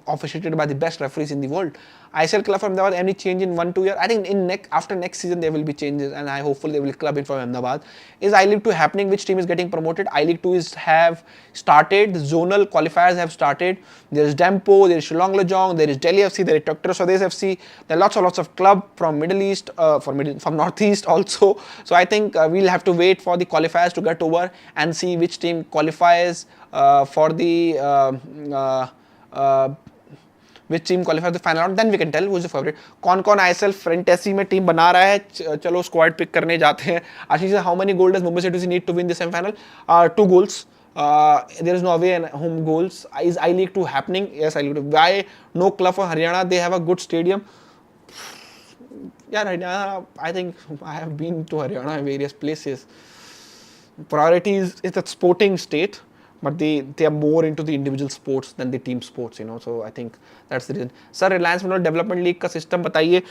officiated by the best referees in the world. ISL club from Ahmedabad, any change in 1-2 year? I think after next season there will be changes, and I hopefully they will club in from Ahmedabad. Is I-League 2 happening? Which team is getting promoted? I-League 2 have started. The zonal qualifiers have started. There is Dempo, there is Shillong Lejong, there is Delhi FC, there is Dr. Swades FC. There are lots of club from Middle East, from Northeast also. So I think we'll have to wait for the qualifiers to get over and see which team qualifies for the which team qualifies the final round, then we can tell who is the favorite. कौन ISL फ्रेंटेसी में team बना रहा है, चलो squad pick करने जाते हैं. आशीष, how many goals does Mumbai City need to win the semi-final? 2 goals. There is no away and home goals. Is I-League 2 happening? Yes, I-League 2. Why no club for Haryana? They have a good stadium. Yeah, Haryana, I think I have been to Haryana in various places. Priority is it's a sporting state, but they are more into the individual sports than the team sports, so I think that's the reason. Sir, Reliance Football Development League का system बताइए.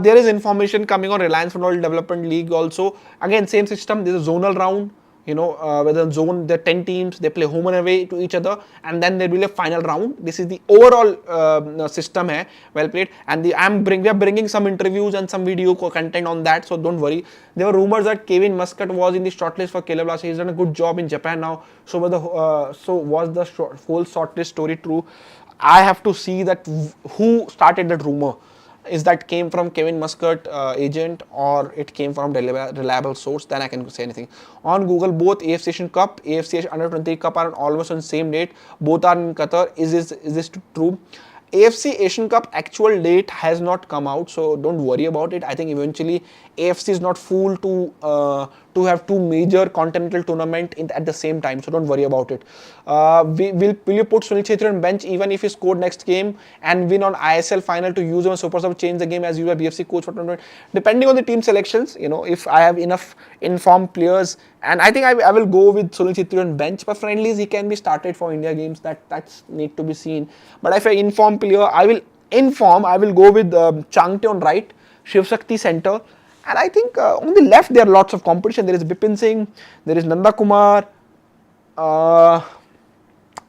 There is information coming on Reliance Football Development League also. Again, same system. There is a zonal round, whether zone, there are 10 teams, they play home and away to each other, and then there will be a final round. This is the overall system hai, well played, and we are bringing some interviews and some video content on that, so don't worry. There were rumors that Kevin Muscat was in the shortlist for Kerala Blasters. He's done a good job in Japan now. So was the whole shortlist story true? I have to see that who started that rumor. Is that came from Kevin Muscat agent, or it came from reliable source? Then I can say anything. On Google, both AFC Asian Cup, AFC Under 23 Cup are almost on the same date. Both are in Qatar. Is this true? AFC Asian Cup actual date has not come out, so don't worry about it. I think eventually AFC is not fooled to to have two major continental tournament at the same time, so don't worry about it. Will you put Sunil Chhetri on bench even if he scored next game and win on ISL final to use him as super sub, change the game as you are BFC coach for tournament? Depending on the team selections, if I have enough informed players, and I think I will go with Sunil Chhetri on bench, but friendlies he can be started for India games. That's need to be seen. But if I inform player, I will go with Changte on right, Shiv Shakti center. And I think on the left there are lots of competition. There is Bipin Singh, there is Nanda Kumar,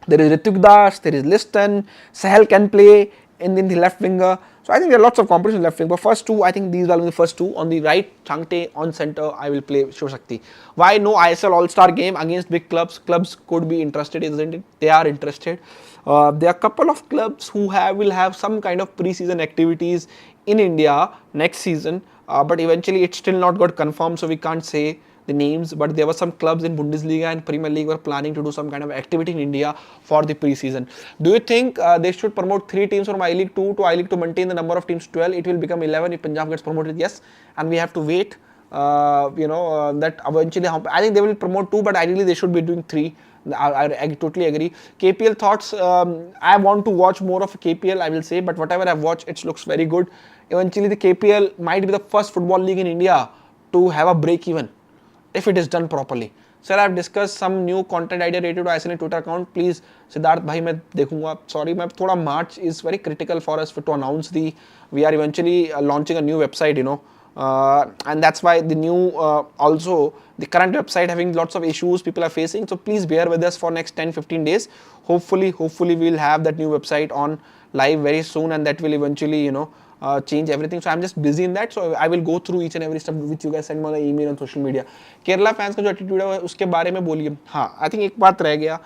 there is Ritik Das, there is Liston, Sahel can play in the left winger. So I think there are lots of competition in left wing. But first two, I think these are the first two. On the right, Changte, on center, I will play Shiv Shakti. Why no ISL All-Star game against big clubs? Clubs could be interested, isn't it? They are interested. There are a couple of clubs who will have some kind of pre-season activities in India next season. But eventually it's still not got confirmed, so we can't say the names. But there were some clubs in Bundesliga and Premier League were planning to do some kind of activity in India for the pre-season. Do you think they should promote 3 teams from I-League 2 to I-League to maintain the number of teams 12? It will become 11 if Punjab gets promoted, yes. And we have to wait, that eventually, I think they will promote 2, but ideally they should be doing 3. I totally agree. KPL thoughts, I want to watch more of KPL, I will say, but whatever I've watched, it looks very good. Eventually the KPL might be the first football league in India to have a break even if it is done properly. Sir, I've discussed some new content idea related to ISL Twitter account. Please, Siddharth bhai, मैं देखूंगा. Sorry, March is very critical for us to announce we are eventually launching a new website, and that's why the new, also the current website having lots of issues people are facing. So please bear with us for next 10-15 days. Hopefully we'll have that new website on live very soon, and that will eventually, change everything. So I'm just busy in that. So I will go through each and every step which you guys send me on the email and social media. Kerala fans का जो attitude है उसके बारे में बोलिए. हाँ, I think एक बात रह गया.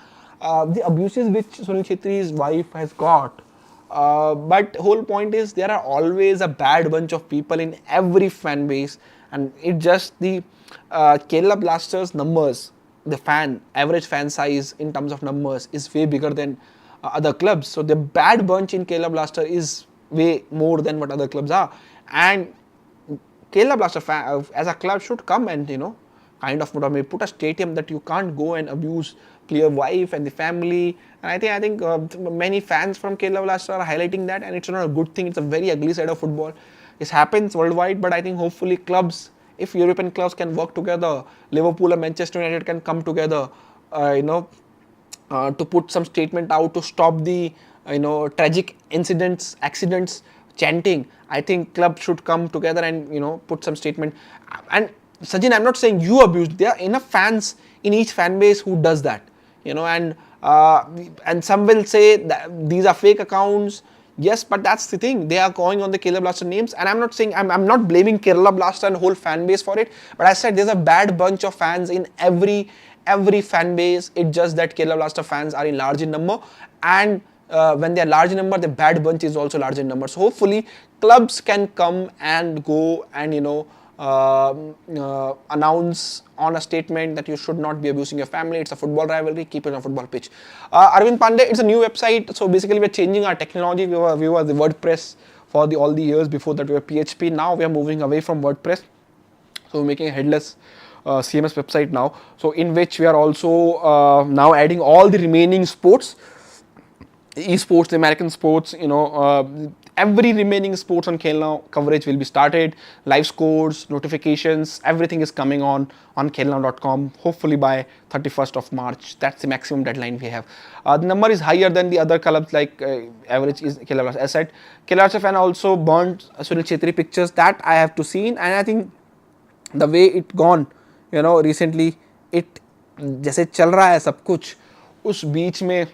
The abuses which Sunil Chhetri's wife has got. But whole point is there are always a bad bunch of people in every fan base, and it just the Kerala Blasters numbers, the average fan size in terms of numbers is way bigger than other clubs. So the bad bunch in Kerala Blaster is way more than what other clubs are, and Kerala Blaster as a club should come and kind of put a stadium that you can't go and abuse player wife and the family. And I think many fans from Kerala Blaster are highlighting that, and it's not a good thing. It's a very ugly side of football. This happens worldwide, but I think hopefully clubs, if European clubs can work together, Liverpool and Manchester United can come together, to put some statement out to stop the tragic accidents, chanting. I think clubs should come together and put some statement. And Sajin, I'm not saying you abused. There are enough fans in each fan base who does that, and some will say that these are fake accounts. Yes, but that's the thing. They are calling on the Kerala Blaster names, and I'm not saying I'm not blaming Kerala Blaster and whole fan base for it. But I said there's a bad bunch of fans in every fan base. It's just that Kerala Blaster fans are in large in number, and when they are large in number, the bad bunch is also large in number. So hopefully clubs can come and go and announce on a statement that you should not be abusing your family. It's a football rivalry. Keep it on a football pitch. Arvind Pandey, it's a new website. So basically, we're changing our technology. We were the WordPress for all the years before that. We were PHP. Now we are moving away from WordPress. So we're making a headless CMS website now. So in which we are also now adding all the remaining sports, esports, the American sports, every remaining sports on Khelna coverage will be started. Live scores, notifications, everything is coming on khelna.com, hopefully by 31st of March. That's the maximum deadline we have. The number is higher than the other clubs, like average is Kerala Blaster. As said, Kerala Blaster fan also burnt Sunil Chhetri pictures. That I have to see, and I think the way it gone, recently, it जैसे चल रहा है सब कुछ, उस बीच में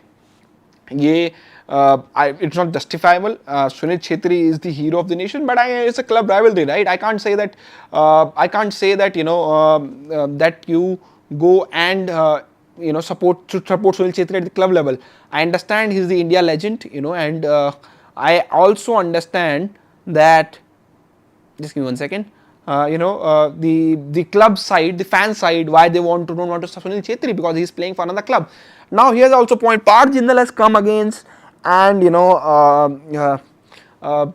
it's not justifiable. Sunil Chhetri is the hero of the nation, but it's a club rivalry, right? I can't say that that you go and support Sunil Chhetri at the club level. I understand he's the India legend, and I also understand that, just give me 1 second, the club side, the fan side, why they don't want to stop Sunil Chhetri, because he's playing for another club. Now here's also point, Parth Jindal has come against and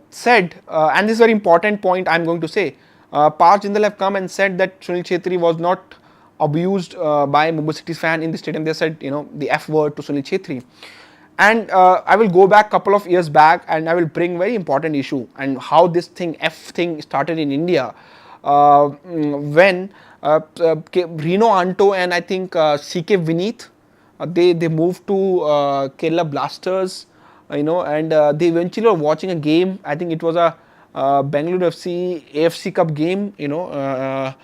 said, and this is a very important point I'm going to say, Parth Jindal have come and said that Sunil Chhetri was not abused by Mumbai City's fan in the stadium. They said, the F word to Sunil Chhetri. And I will go back couple of years back and I will bring very important issue and how this thing F thing started in India when Reno Anto and I think CK Vineet they moved to Kerala Blasters, and they eventually were watching a game. I think it was a Bengaluru FC AFC Cup game, and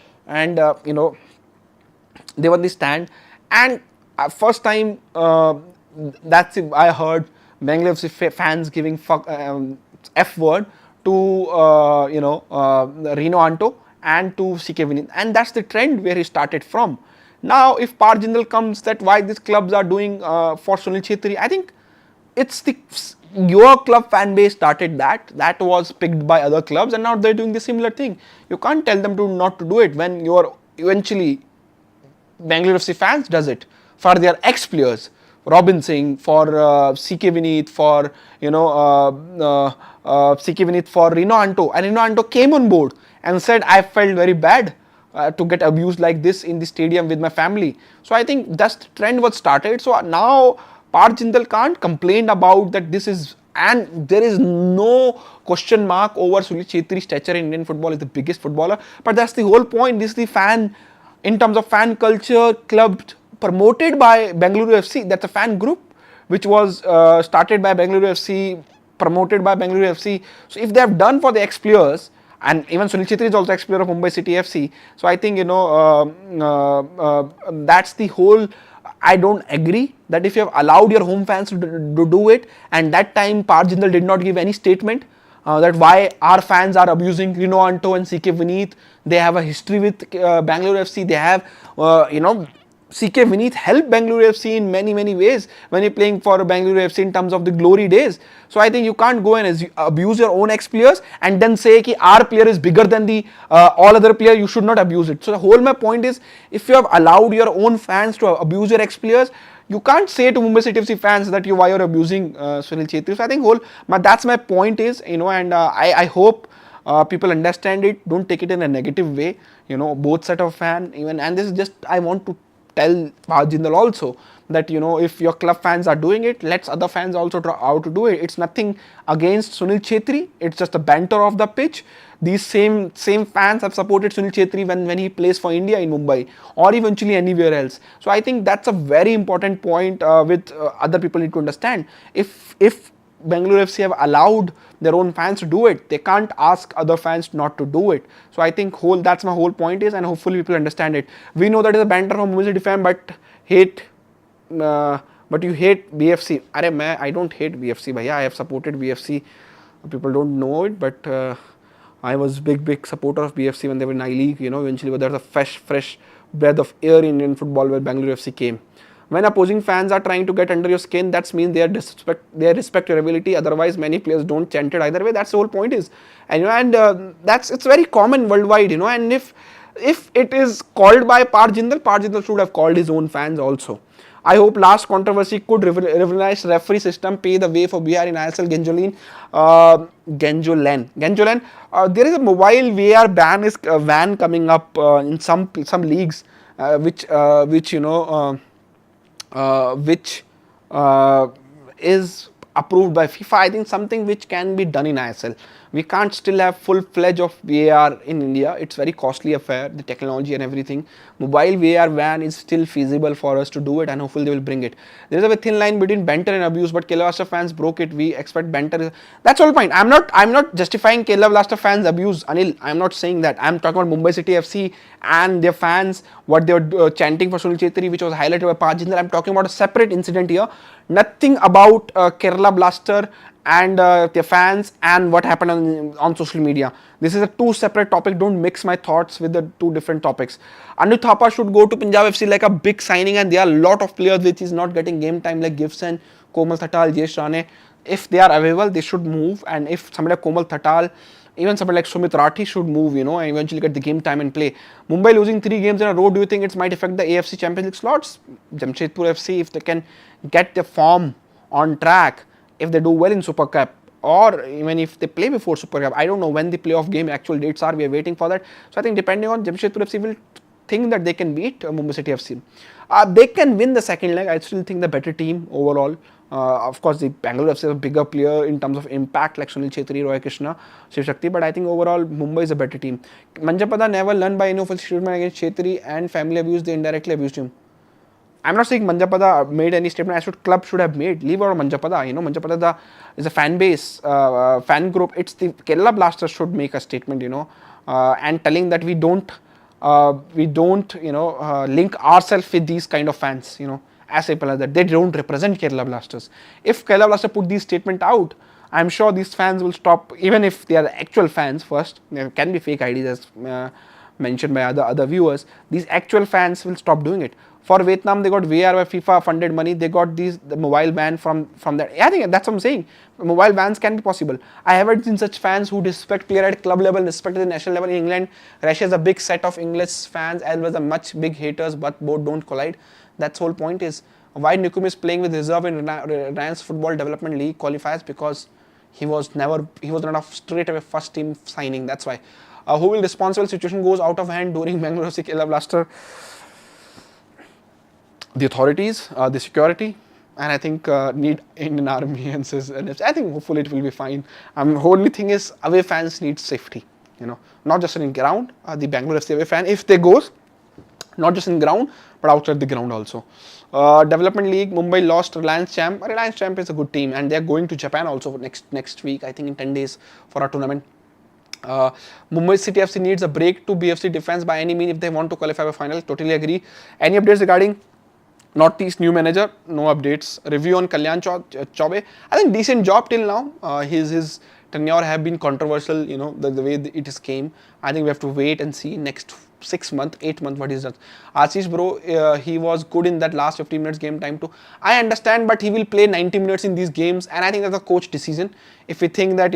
they were in the stand, and first time that's it, I heard Bengaluru FC fans giving F word to Reno Anto and to CK Vineet, and that's the trend where he started from. Now, if Parth Jindal comes that why these clubs are doing for Sunil Chhetri, I think it's your club fan base started that was picked by other clubs, and now they're doing the similar thing. You can't tell them to not to do it when you're eventually Bengaluru FC fans does it for their ex-players. Robin Singh, for CK Vineet, for CK Vineet, for Reno Anto, and Reno Anto came on board and said, I felt very bad to get abused like this in the stadium with my family. So I think that's the trend was started. So now Parth Jindal can't complain about that this is, and there is no question mark over Sunil Chhetri's stature in Indian football is the biggest footballer. But that's the whole point. This is the fan, in terms of fan culture, club promoted by Bengaluru FC. That's a fan group which was started by Bengaluru FC, promoted by Bengaluru FC. So if they have done for the ex-players, and even Sunil Chhetri is also ex-player of Mumbai City FC. So I think, that's the whole, I don't agree that if you have allowed your home fans to do it, and that time Parth Jindal did not give any statement that why our fans are abusing Reno Anto and CK Vineet. They have a history with Bengaluru FC. They have, CK Vineet helped Bengaluru FC in many ways when you're playing for Bengaluru FC in terms of the glory days. So I think you can't go and abuse your own ex-players and then say that our player is bigger than the all other player. You should not abuse it. So the whole my point is, if you have allowed your own fans to abuse your ex-players, you can't say to Mumbai City FC fans that why you're abusing Sunil Chhetri. So I think that's my point is, and I hope people understand it. Don't take it in a negative way. Both set of fan even, and this is just I want to tell Parth Jindal also that if your club fans are doing it, let's other fans also try how to do it. It's nothing against Sunil Chhetri. It's just a banter of the pitch. These same fans have supported Sunil Chhetri when he plays for India in Mumbai or eventually anywhere else. So I think that's a very important point with other people need to understand. If Bengaluru FC have allowed their own fans to do it, they can't ask other fans not to do it. So I think that's my whole point is, and hopefully people understand it. We know that is a banter from Mumbai City fan, but you hate BFC. I don't hate BFC, bhaiya. I have supported BFC. People don't know it, but I was big supporter of BFC when they were in I-League. Eventually, but there's a fresh breath of air in Indian football where Bengaluru FC came. When opposing fans are trying to get under your skin, that means they respect your ability. Otherwise, many players don't chant it either way. That's the whole point is, and it's very common worldwide. And if it is called by Parth Jindal should have called his own fans also. I hope last controversy could revolutionize referee system, pay the way for BR in ISL Genjolen. There is a mobile VAR ban coming up in some leagues, which is approved by FIFA. I think something which can be done in ISL. We can't still have full-fledged of VAR in India. It's very costly affair, the technology and everything. Mobile VAR ban is still feasible for us to do it, and hopefully they will bring it. There is a very thin line between banter and abuse, but Kerala Blaster fans broke it. We expect banter. That's all point. I'm not justifying Kerala Blaster fans abuse, Anil. I'm not saying that. I'm talking about Mumbai City FC and their fans, what they were chanting for Sunil Chhetri, which was highlighted by Parth Jindal. I'm talking about a separate incident here. Nothing about Kerala Blaster and their fans and what happened on social media. This is a two separate topic. Don't mix my thoughts with the two different topics. Anu Thapa should go to Punjab FC like a big signing, and there are a lot of players which is not getting game time like Gibson, Komal Thatal, Jayesh Rane. If they are available, they should move, and if somebody like Komal Thatal, even somebody like Sumit Rathi should move, and eventually get the game time and play. Mumbai losing 3 games in a row, do you think it might affect the AFC Champions League slots? Jamshedpur FC, if they can get their form on track, if they do well in Super Cup, or even if they play before Super Cup. I don't know when the playoff game actual dates are. We are waiting for that. So I think depending on Jamshedpur FC will think that they can beat Mumbai City FC. They can win the second leg. I still think the better team overall. Of course, the Bangalore FC is a bigger player in terms of impact, like Sunil Chetri, Roy Krishna, Shiv Shakti, but I think overall Mumbai is a better team. Manjapada never learned by any offensive statement against Chetri and family abuse. They indirectly abused him. I'm not saying Manjapada made any statement. I should club should have made. Leave out Manjapada. Manjapada is a fan base, fan group. It's the Kerala Blasters should make a statement. And telling that we don't link ourselves with these kind of fans. As simple as that. They don't represent Kerala Blasters. If Kerala Blasters put these statement out, I'm sure these fans will stop. Even if they are the actual fans first, there can be fake IDs as mentioned by other viewers. These actual fans will stop doing it. For Vietnam, they got VR by FIFA funded money. They got the mobile ban from that. I think that's what I'm saying. Mobile bans can be possible. I haven't seen such fans who disrespect player at club level, respect at the national level in England. Russia is a big set of English fans as well as a much big haters, but both don't collide. That's the whole point is why Nikum is playing with reserve in Reliance Football Development League qualifiers, because he was not a straight away first team signing. That's why. Who will responsible situation goes out of hand during Bangalore FC Kerala Blaster? The authorities, the security, and I think need Indian Army and I think hopefully it will be fine. Only thing is away fans need safety. Not just in ground. The Bangalore FC away fan, if they goes, not just in ground but outside the ground also. Development League, Mumbai lost Reliance Champ. Reliance Champ is a good team, and they are going to Japan also next week. I think in 10 days for a tournament. Mumbai City FC needs a break to BFC defense by any means if they want to qualify for final. Totally agree. Any updates regarding Northeast new manager? No updates. Review on Kalyan Chaube. I think decent job till now. His tenure have been controversial. The way it is came. I think we have to wait and see next 6 months, 8 months what he's done. Ashish bro, he was good in that last 15 minutes game time too. I understand, but he will play 90 minutes in these games, and I think that's a coach decision. If we think that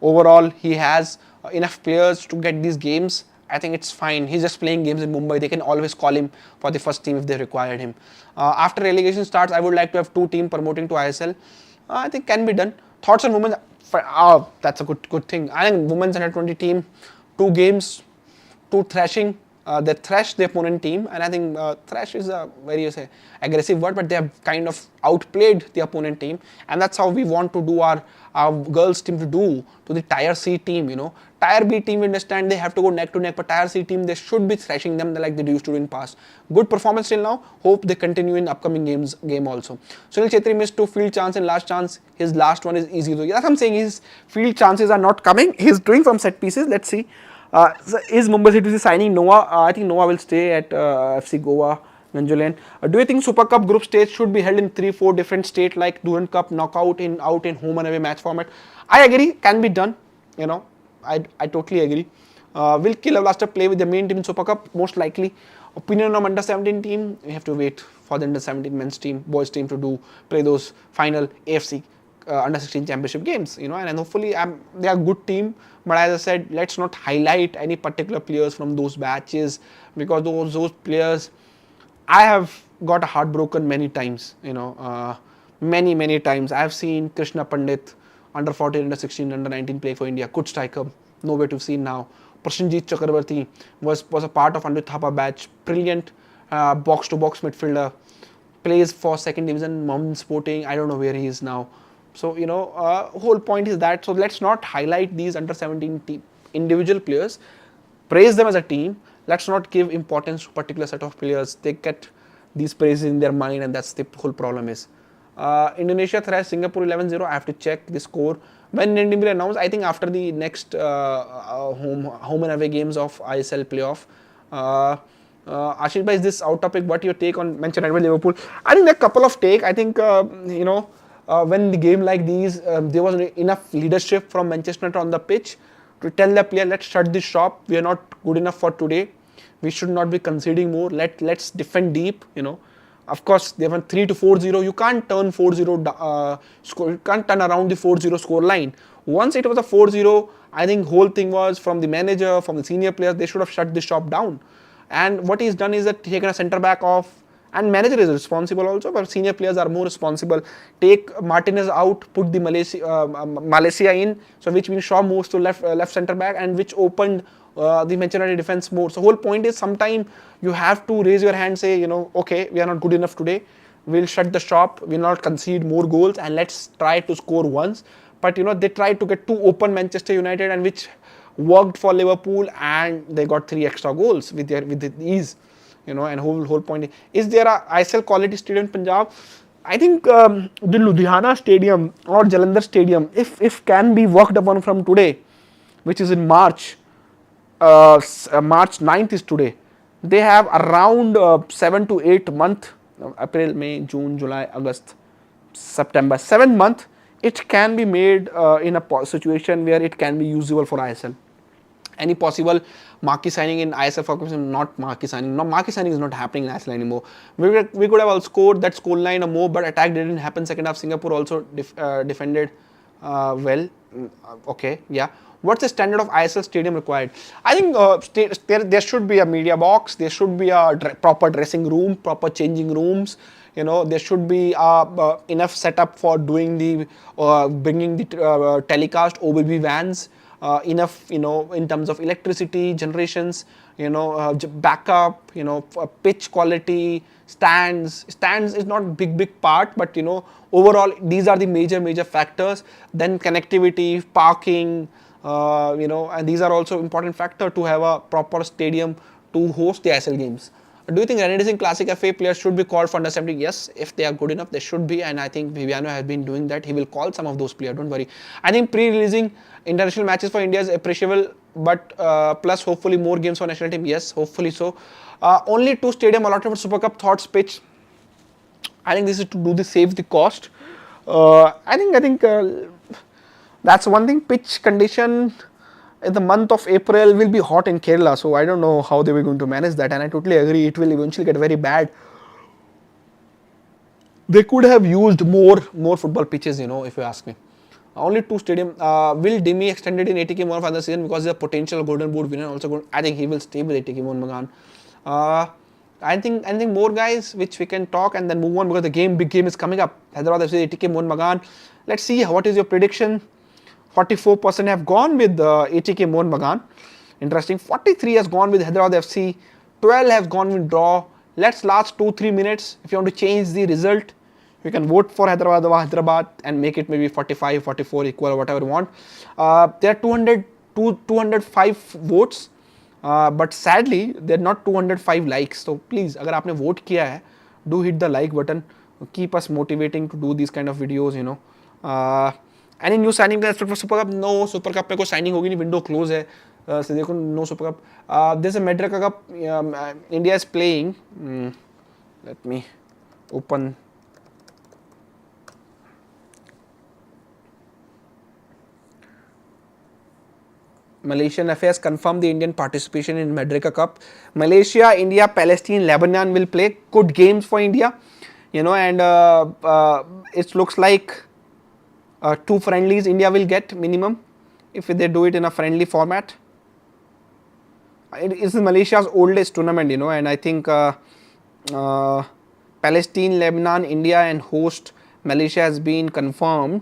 overall he has enough players to get these games, I think it's fine. He's just playing games in Mumbai. They can always call him for the first team if they required him. After relegation starts, I would like to have 2 teams promoting to ISL. I think can be done. Thoughts on women? That's a good thing. I think women's under 20 team, 2 games, 2 thrashing. They thrashed the opponent team, and I think thrash is a very aggressive word, but they have kind of outplayed the opponent team, and that's how we want to do our girls team to do to the Tier C team. Tier B team, we understand they have to go neck to neck, but Tier C team, they should be thrashing them like they used to do in past. Good performance till now. Hope they continue in upcoming game also. Sunil Chetri missed 2 field chance and last chance. His last one is easy. So that's what I'm saying. His field chances are not coming. He's doing from set pieces. Let's see. Is Mumbai City signing Noah? I think Noah will stay at FC Goa, Ganjulian. Do you think Super Cup group stage should be held in 3-4 different states like Durand Cup, knockout in home and away match format? I agree, can be done. I totally agree. Will Kerala Blaster play with the main team in Super Cup? Most likely. Opinion on under 17 team? We have to wait for the under 17 men's team, boys team to play those final AFC under 16 championship games, and hopefully they are a good team. But as I said, let's not highlight any particular players from those batches, because those players, I have got heartbroken many times. Many times. I have seen Krishna Pandit under 14, under 16, under 19 play for India. Good striker, nowhere to see now. Prasenjit Chakrabarti was a part of Andit Thapa batch. Brilliant box-to-box midfielder. Plays for second division, Mountain Sporting. I don't know where he is now. So, whole point is that. So, let's not highlight these under 17 individual players. Praise them as a team. Let's not give importance to a particular set of players. They get these praises in their mind, and that's the whole problem is. Indonesia thrashed Singapore 11-0. I have to check the score. When Indian will announce, I think after the next home and away games of ISL playoff. Ashish bhai, is this out topic? What your take on Manchester United Liverpool? I think there are a couple of take. I think when the game like these, there was enough leadership from Manchester United on the pitch to tell the player, let's shut this shop. We are not good enough for today. We should not be conceding more. Let's defend deep. Of course, they went 3-4-0. You can't turn 4-0 score. You can't turn around the 4-0 score line. Once it was a 4-0, I think whole thing was from the manager, from the senior players. They should have shut the shop down. And what he's done is that taken a centre back off And manager is responsible also, but senior players are more responsible. Take Martinez out, put the Malaysia in, so which means Shaw moves to left centre back, and which opened the Manchester United defense more. So whole point is sometime you have to raise your hand, say, okay, we are not good enough today. We'll shut the shop. We'll not concede more goals, and let's try to score once. But they tried to get too open Manchester United, and which worked for Liverpool, and they got 3 extra goals with ease. And whole point is there a ISL quality stadium in Punjab? I think the Ludhiana Stadium or Jalandhar Stadium, if can be worked upon from today, which is in March, March 9th is today. They have around 7 to 8 months, April, May, June, July, August, September, 7 months. It can be made in a situation where it can be usable for ISL. Any possible marquee signing in ISL for not marquee signing. No, marquee signing is not happening in ISL anymore. We could have all scored that score line or more, but attack didn't happen. Second half, Singapore also defended well. Okay, yeah. What's the standard of ISL stadium required? I think there should be a media box. There should be a proper dressing room, proper changing rooms. There should be enough setup for doing the bringing the telecast, OBB vans. Enough, in terms of electricity generations, backup, pitch quality, stands is not big part, but overall these are the major factors. Then connectivity, parking, and these are also important factor to have a proper stadium to host the ISL games. Do you think Renedicing Classic FA players should be called for under 17? Yes, if they are good enough, they should be, and I think Viviano has been doing that. He will call some of those players, don't worry. I think pre-releasing international matches for India is appreciable, but plus hopefully more games for national team. Yes, hopefully so. Only 2 stadium allotted for Super Cup, thoughts, pitch. I think this is to do the save the cost. I think that's one thing. Pitch condition in the month of April will be hot in Kerala, so I don't know how they were going to manage that, and I totally agree it will eventually get very bad. They could have used more football pitches, if you ask me. Only 2 stadium. Will Dimi extended in ATK Mohan for the season because he's a potential Golden Boot winner? Also good. I think he will stay with ATK Mohan Bagan. I think more guys which we can talk and then move on because the big game is coming up. Hyderabad FC ATK Mohan Bagan. Let's see what is your prediction. 44% have gone with ATK Mohan Bagan. Interesting. 43 has gone with Hyderabad FC. 12 has gone with draw. Let's last 2-3 minutes. If you want to change the result, you can vote for Hyderabad and make it maybe 45, 44 equal or whatever you want. There are 205 votes, but sadly there are not 205 likes. So please, अगर आपने vote किया है, do hit the like button. Keep us motivating to do these kind of videos. Any new signing for Super Cup? No, Super Cup में कोई signing होगी नहीं, window close है. So देखो, no Super Cup. There's a Madrid Cup. India is playing. Let me open. Malaysian affairs confirmed the Indian participation in Madrid Cup. Malaysia, India, Palestine, Lebanon will play. Good games for India, and it looks like 2 friendlies India will get minimum if they do it in a friendly format. It is Malaysia's oldest tournament, and I think Palestine, Lebanon, India and host Malaysia has been confirmed.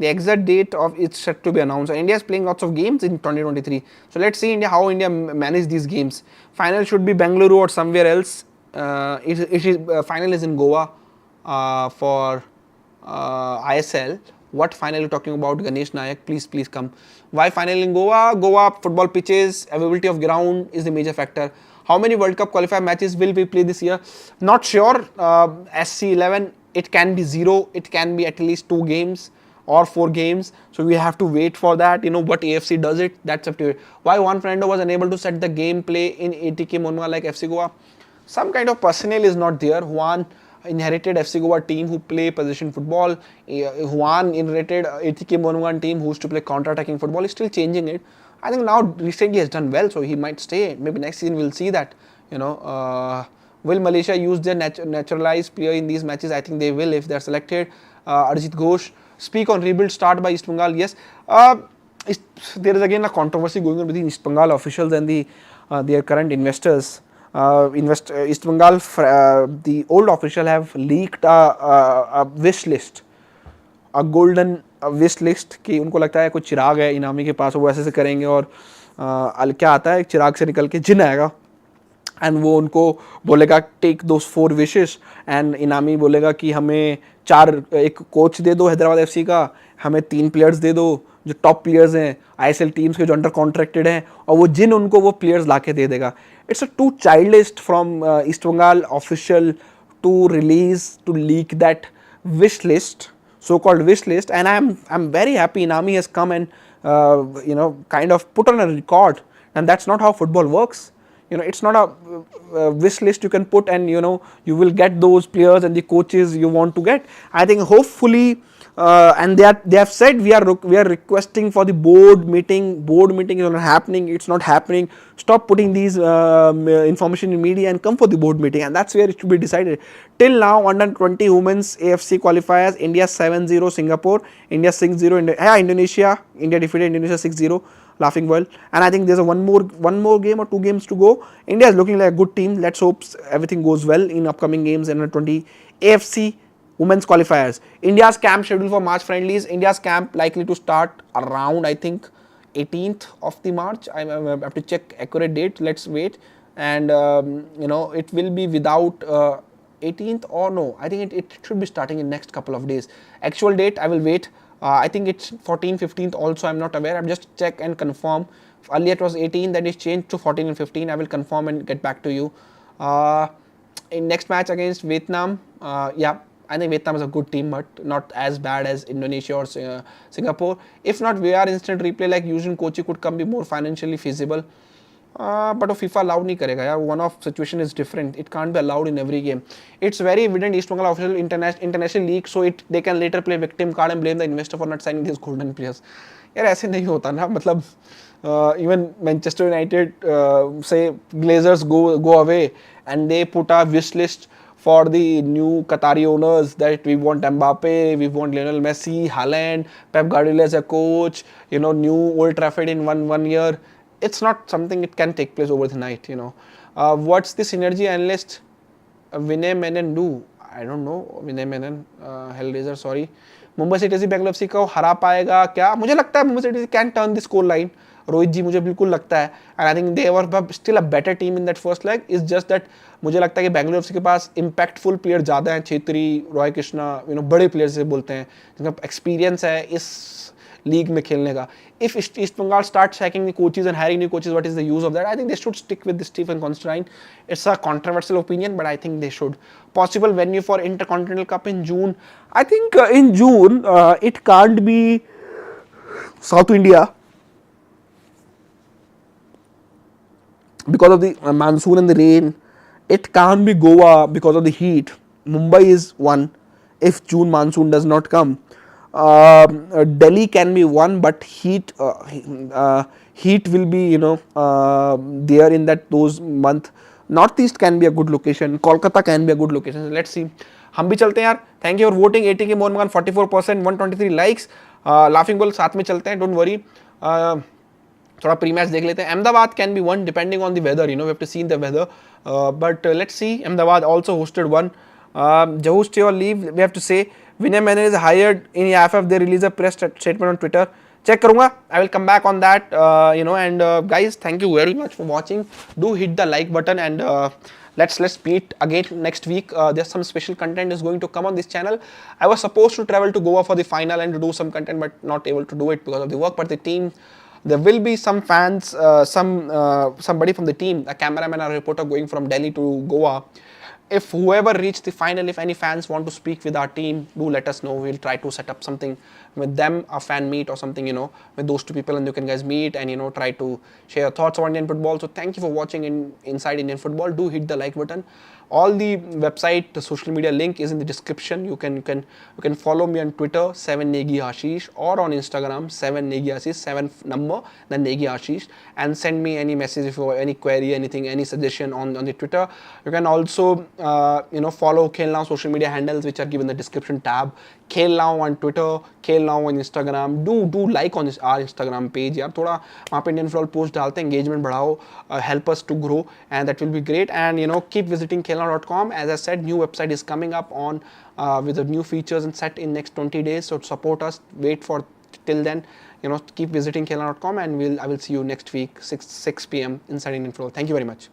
The exact date of it's set to be announced. India is playing lots of games in 2023. So let's see how India manage these games. Final should be Bengaluru or somewhere else. Final is in Goa for ISL. What final are you talking about, Ganesh Nayak? Please come. Why final in Goa? Goa football pitches, availability of ground is the major factor. How many World Cup qualifier matches will we play this year? Not sure. SC11, it can be 0. It can be at least 2 games. Or 4 games, so we have to wait for that. What AFC does it, that's up to it. Why Juan Fernando was unable to set the gameplay in ATK Mohan Bagan like FC Goa? Some kind of personnel is not there. Juan inherited FC Goa team who play position football. Juan inherited ATK Mohan Bagan team who used to play counter-attacking football. He's still changing it. I think now recently he has done well, so he might stay. Maybe next season we'll see that. Will Malaysia use their naturalized player in these matches? I think they will if they're selected. Arjit Ghosh. Speak on rebuild start by East Bengal. Yes. there is again a controversy going on between East Bengal officials and their current investors. East Bengal, the old official have leaked a wish list, a golden wish list कि उनको लगता है कुछ चिराग है इनामी के पास, वो ऐसे से करेंगे और क्या आता है, चिराग से निकल के जिन आएगा एंड वो उनको बोलेगा टेक दोस 4 विशेस एंड इनामी बोलेगा कि हमें एक कोच दे दो हैदराबाद एफसी का, हमें 3 प्लेयर्स दे दो जो टॉप प्लेयर्स हैं ISL टीम्स के जो अंडर कॉन्ट्रैक्टेड हैं, और वो जिन उनको वो प्लेयर्स ला के दे देगा. It's a too childish from East Bengal official to release to leak that wish list, so-called wish list, and I'm very happy Inami has come and kind of put on a record, and that's not how football works. It's not a wish list you can put and you will get those players and the coaches you want to get. I think hopefully and they have said we are requesting for the board meeting. Board meeting is not happening, it's not happening. Stop putting these information in media and come for the board meeting, and that's where it should be decided. Till now, under 20 women's AFC qualifiers, India 7-0 Singapore, India 6-0 Indonesia. India defeated Indonesia 6-0. Laughing well, and I think there's one more game or 2 games to go. India is looking like a good team. Let's hope everything goes well in upcoming games in the 20 AFC women's qualifiers. India's camp schedule for March friendlies. India's camp likely to start around, I think, 18th of the March. I have to check accurate date. Let's wait, and it will be without 18th or no. I think it should be starting in next couple of days. Actual date I will wait. I think it's 14th, 15th also, I'm not aware. I'm just check and confirm. Earlier it was 18, then it changed to 14 and 15. I will confirm and get back to you. In next match against Vietnam, yeah, I think Vietnam is a good team, but not as bad as Indonesia or Singapore. If not VR instant replay like using Kochi could come be more financially feasible. But FIFA allowed नहीं करेगा यार. One off situation is different. It can't be allowed in every game. It's very evident East Bengal official international league, so they can later play victim card and blame the investor for not signing these golden players. यार ऐसे नहीं होता ना, मतलब even Manchester United say Glazers go away and they put a wish list for the new Qatari owners that we want Mbappe, we want Lionel Messi, Haaland, Pep Guardiola as a coach, new Old Trafford in one year. It's not something it can take place over the night, What's the synergy analyst Vinay Menon do? I don't know. Vinay Menon, Hellraiser, sorry. Mumbai City Bengaluru FC को हरा पाएगा क्या? मुझे लगता है Mumbai City can turn the score line. Rohit जी मुझे बिल्कुल लगता है, and I think they were still a better team in that first leg. It's just that मुझे लगता है कि बेंगलुरु एफसी के पास impactful प्लेयर ज़्यादा हैं. छेत्री, रॉय कृष्णा, बड़े प्लेयर से बोलते हैं जिनका एक्सपीरियंस है इस लीग में खेलने का. If East Bengal starts sacking the coaches and hiring new coaches, what is the use of that? I think they should stick with the Stephen Constantine. It's a controversial opinion, but I think they should. Possible venue for Intercontinental Cup in June. I think in June it can't be South India because of the monsoon and the rain. It can't be Goa because of the heat. Mumbai is one if June monsoon does not come. Delhi can be one, but heat will be there in those month. Northeast can be a good location. Kolkata can be a good location. Let's see. हम भी चलते हैं यार. Thank you for voting. 80K Mohan मगन 44%, 123 likes. Laughing Bull साथ में चलते हैं. Don't worry. थोड़ा प्री मैच देख लेते हैं. Ahmedabad can be one depending on the weather. We have to see the weather. But let's see. Ahmedabad also hosted one. Jahu stay or leave. We have to say. Vinay Menon is hired in AFF. They release a press statement on Twitter. Check karunga. I will come back on that. And guys, thank you very much for watching. Do hit the like button and let's meet again next week. There's some special content is going to come on this channel. I was supposed to travel to Goa for the final and to do some content, but not able to do it because of the work. But the team, there will be some fans, somebody from the team, a cameraman or a reporter going from Delhi to Goa. If whoever reached the final, if any fans want to speak with our team, do let us know. We'll try to set up something with them, a fan meet or something, with those two people, and you can guys meet and try to share your thoughts on Indian football. So thank you for watching Inside Indian Football. Do hit the like button. All the website, the social media link is in the description. You can follow me on Twitter 7 Negi Ashish, or on Instagram 7 Negi Ashish, 7 number then Negi Ashish, and send me any message if you have any query, anything, any suggestion on the Twitter. You can also follow Khel Now social media handles which are given in the description tab. Khel Now on Twitter, Khel Now on Instagram. Do like on our Instagram page यार, थोड़ा वहाँ पे Indian football post डालते हैं, engagement बढ़ाओ, help us to grow, and that will be great. And keep visiting khelnow.com. As I said, new website is coming up on with the new features and set in next 20 days. So support us. Wait for till then. Keep visiting khelnow.com, and I will see you next week 6 p.m. inside Indian football. Thank you very much.